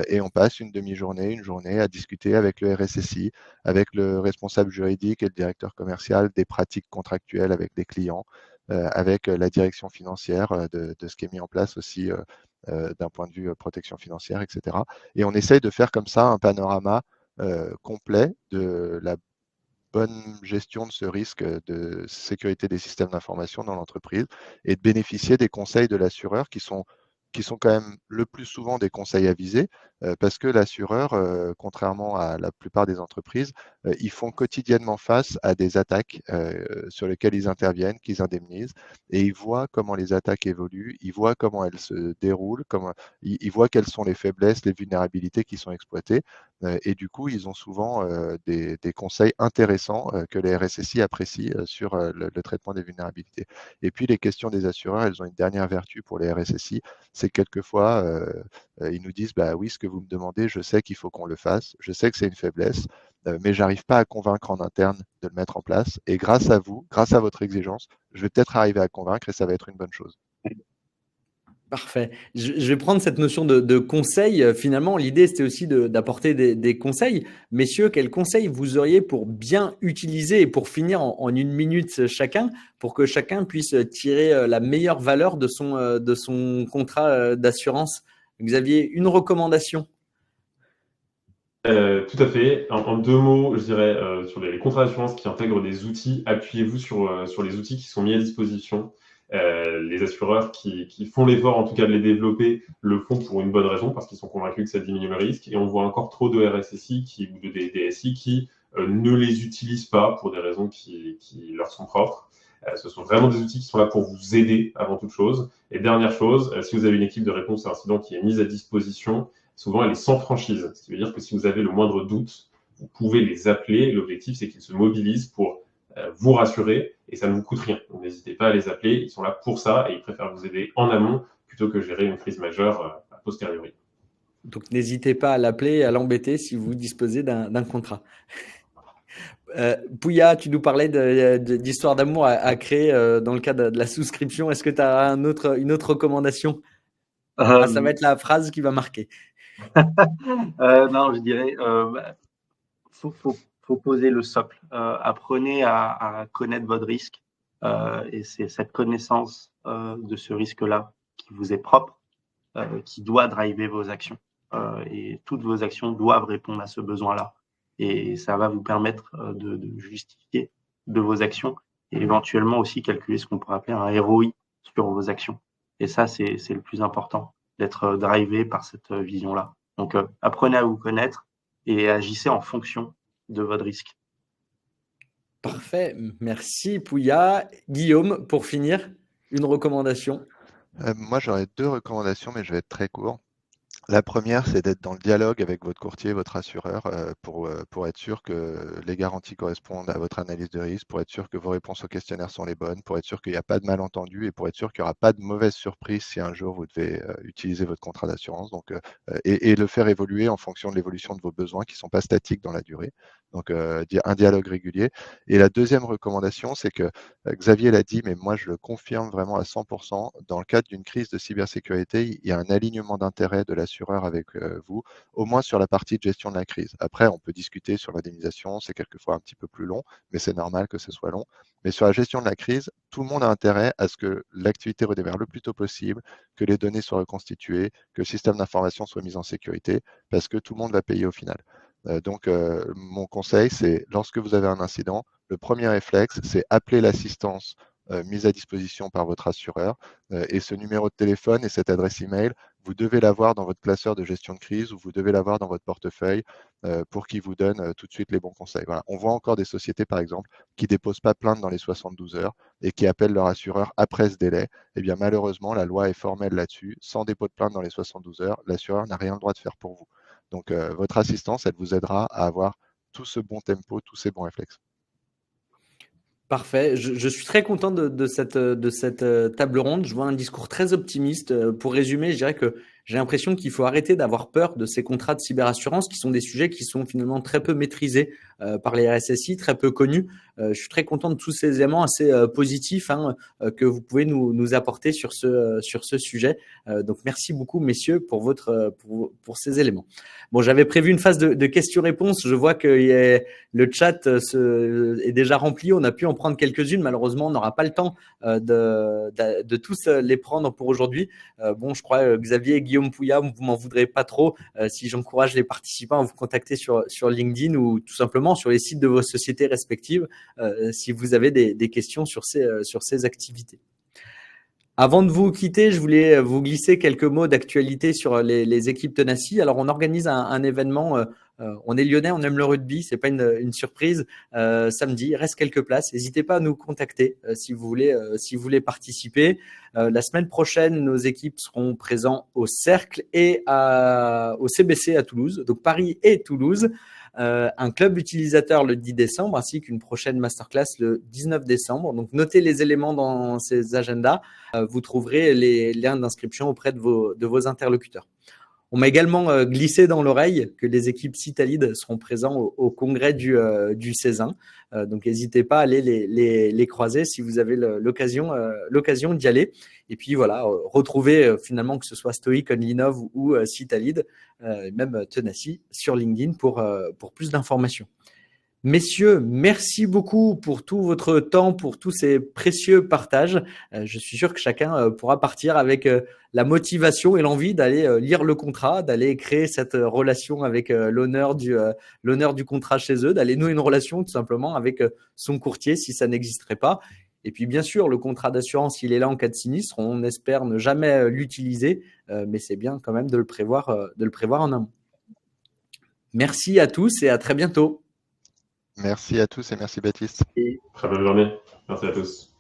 et on passe une demi-journée, une journée à discuter avec le RSSI, avec le responsable juridique et le directeur commercial des pratiques contractuelles avec les clients, avec la direction financière de ce qui est mis en place aussi d'un point de vue protection financière, etc. Et on essaye de faire comme ça un panorama complet de la bonne gestion de ce risque de sécurité des systèmes d'information dans l'entreprise et de bénéficier des conseils de l'assureur qui sont quand même le plus souvent des conseils avisés parce que l'assureur, contrairement à la plupart des entreprises, ils font quotidiennement face à des attaques sur lesquelles ils interviennent, qu'ils indemnisent et ils voient comment les attaques évoluent, ils voient comment elles se déroulent, ils voient quelles sont les faiblesses, les vulnérabilités qui sont exploitées et du coup, ils ont souvent des conseils intéressants que les RSSI apprécient sur le traitement des vulnérabilités. Et puis, les questions des assureurs, elles ont une dernière vertu pour les RSSI, c'est que quelquefois, ils nous disent, bah oui, ce que vous me demandez, je sais qu'il faut qu'on le fasse, je sais que c'est une faiblesse, mais j'arrive pas à convaincre en interne de le mettre en place. Et grâce à vous, grâce à votre exigence, je vais peut-être arriver à convaincre et ça va être une bonne chose. Parfait. Je vais prendre cette notion de conseil. Finalement, l'idée, c'était aussi d'apporter des conseils. Messieurs, quels conseils vous auriez pour bien utiliser et pour finir en une minute chacun, pour que chacun puisse tirer la meilleure valeur de son contrat d'assurance? Xavier, une recommandation? Tout à fait. En deux mots, je dirais sur les contrats d'assurance qui intègrent des outils, appuyez-vous sur les outils qui sont mis à disposition. Les assureurs qui font l'effort, en tout cas de les développer, le font pour une bonne raison, parce qu'ils sont convaincus que ça diminue le risque. Et on voit encore trop de RSSI ou de DSI qui ne les utilisent pas pour des raisons qui leur sont propres. Ce sont vraiment des outils qui sont là pour vous aider avant toute chose. Et dernière chose, si vous avez une équipe de réponse à incident qui est mise à disposition, souvent elle est sans franchise. Ce qui veut dire que si vous avez le moindre doute, vous pouvez les appeler. L'objectif, c'est qu'ils se mobilisent pour vous rassurer et ça ne vous coûte rien. Donc n'hésitez pas à les appeler, ils sont là pour ça et ils préfèrent vous aider en amont plutôt que gérer une crise majeure a posteriori. Donc n'hésitez pas à l'appeler et à l'embêter si vous disposez d'un contrat. Pouya, tu nous parlais d'histoire d'amour à créer dans le cadre de la souscription. Est-ce que tu as une autre recommandation? Ça va être la phrase qui va marquer. Non, je dirais, faut poser le socle. Apprenez à connaître votre risque et c'est cette connaissance de ce risque-là qui vous est propre, qui doit driver vos actions. Et toutes vos actions doivent répondre à ce besoin-là. Et ça va vous permettre de justifier de vos actions et éventuellement aussi calculer ce qu'on pourrait appeler un ROI sur vos actions. Et ça, c'est le plus important, d'être drivé par cette vision-là. Donc, apprenez à vous connaître et agissez en fonction de votre risque. Parfait. Merci, Pouya. Guillaume, pour finir, une recommandation? Moi, j'aurais 2 recommandations, mais je vais être très court. La première, c'est d'être dans le dialogue avec votre courtier, votre assureur, pour être sûr que les garanties correspondent à votre analyse de risque, pour être sûr que vos réponses au questionnaire sont les bonnes, pour être sûr qu'il n'y a pas de malentendu et pour être sûr qu'il n'y aura pas de mauvaise surprise si un jour vous devez utiliser votre contrat d'assurance. Donc, et le faire évoluer en fonction de l'évolution de vos besoins qui ne sont pas statiques dans la durée. Donc, un dialogue régulier. Et la deuxième recommandation, c'est que Xavier l'a dit, mais moi je le confirme vraiment à 100%, dans le cadre d'une crise de cybersécurité, il y a un alignement d'intérêt de l'assureur avec vous, au moins sur la partie de gestion de la crise. Après, on peut discuter sur l'indemnisation, c'est quelquefois un petit peu plus long, mais c'est normal que ce soit long. Mais sur la gestion de la crise, tout le monde a intérêt à ce que l'activité redémarre le plus tôt possible, que les données soient reconstituées, que le système d'information soit mis en sécurité, parce que tout le monde va payer au final. Donc, mon conseil, c'est lorsque vous avez un incident, le premier réflexe, c'est appeler l'assistance mise à disposition par votre assureur. Et ce numéro de téléphone et cette adresse email, vous devez l'avoir dans votre classeur de gestion de crise ou vous devez l'avoir dans votre portefeuille pour qu'il vous donne tout de suite les bons conseils. Voilà. On voit encore des sociétés, par exemple, qui ne déposent pas plainte dans les 72 heures et qui appellent leur assureur après ce délai. Eh bien, malheureusement, la loi est formelle là-dessus. Sans dépôt de plainte dans les 72 heures, l'assureur n'a rien le droit de faire pour vous. Donc, votre assistance, elle vous aidera à avoir tout ce bon tempo, tous ces bons réflexes. Parfait. Je suis très content de cette table ronde. Je vois un discours très optimiste. Pour résumer, je dirais que j'ai l'impression qu'il faut arrêter d'avoir peur de ces contrats de cyberassurance qui sont des sujets qui sont finalement très peu maîtrisés par les RSSI, très peu connus. Je suis très content de tous ces éléments assez positifs que vous pouvez nous apporter sur ce sujet. Donc, merci beaucoup, messieurs, pour ces éléments. Bon, j'avais prévu une phase de questions-réponses. Je vois que le chat est déjà rempli. On a pu en prendre quelques-unes. Malheureusement, on n'aura pas le temps de tous les prendre pour aujourd'hui. Bon, je crois Xavier et Guillaume Pouillat, vous m'en voudrez pas trop si j'encourage les participants à vous contacter sur LinkedIn ou tout simplement sur les sites de vos sociétés respectives si vous avez des questions sur ces activités. Avant de vous quitter, je voulais vous glisser quelques mots d'actualité sur les équipes Tenaci. Alors, on organise un événement. On est lyonnais, on aime le rugby, c'est pas une surprise. Samedi, il reste quelques places. N'hésitez pas à nous contacter si vous voulez participer. La semaine prochaine, nos équipes seront présentes au Cercle et au CBC à Toulouse, donc Paris et Toulouse. Un club utilisateur le 10 décembre ainsi qu'une prochaine masterclass le 19 décembre. Donc, notez les éléments dans ces agendas. Vous trouverez les liens d'inscription auprès de vos interlocuteurs. On m'a également glissé dans l'oreille que les équipes Citalid seront présentes au congrès du Cézanne. Donc, n'hésitez pas à aller les croiser si vous avez l'occasion d'y aller. Et puis, voilà, retrouvez finalement que ce soit Stoic, OnLinov ou Citalid, même Tenaci sur LinkedIn pour plus d'informations. Messieurs, merci beaucoup pour tout votre temps, pour tous ces précieux partages. Je suis sûr que chacun pourra partir avec la motivation et l'envie d'aller lire le contrat, d'aller créer cette relation avec l'honneur du contrat chez eux, d'aller nouer une relation tout simplement avec son courtier si ça n'existerait pas. Et puis bien sûr, le contrat d'assurance, il est là en cas de sinistre. On espère ne jamais l'utiliser, mais c'est bien quand même de le prévoir en amont. Merci à tous et à très bientôt. Merci à tous et merci Baptiste. Très bonne journée. Merci à tous.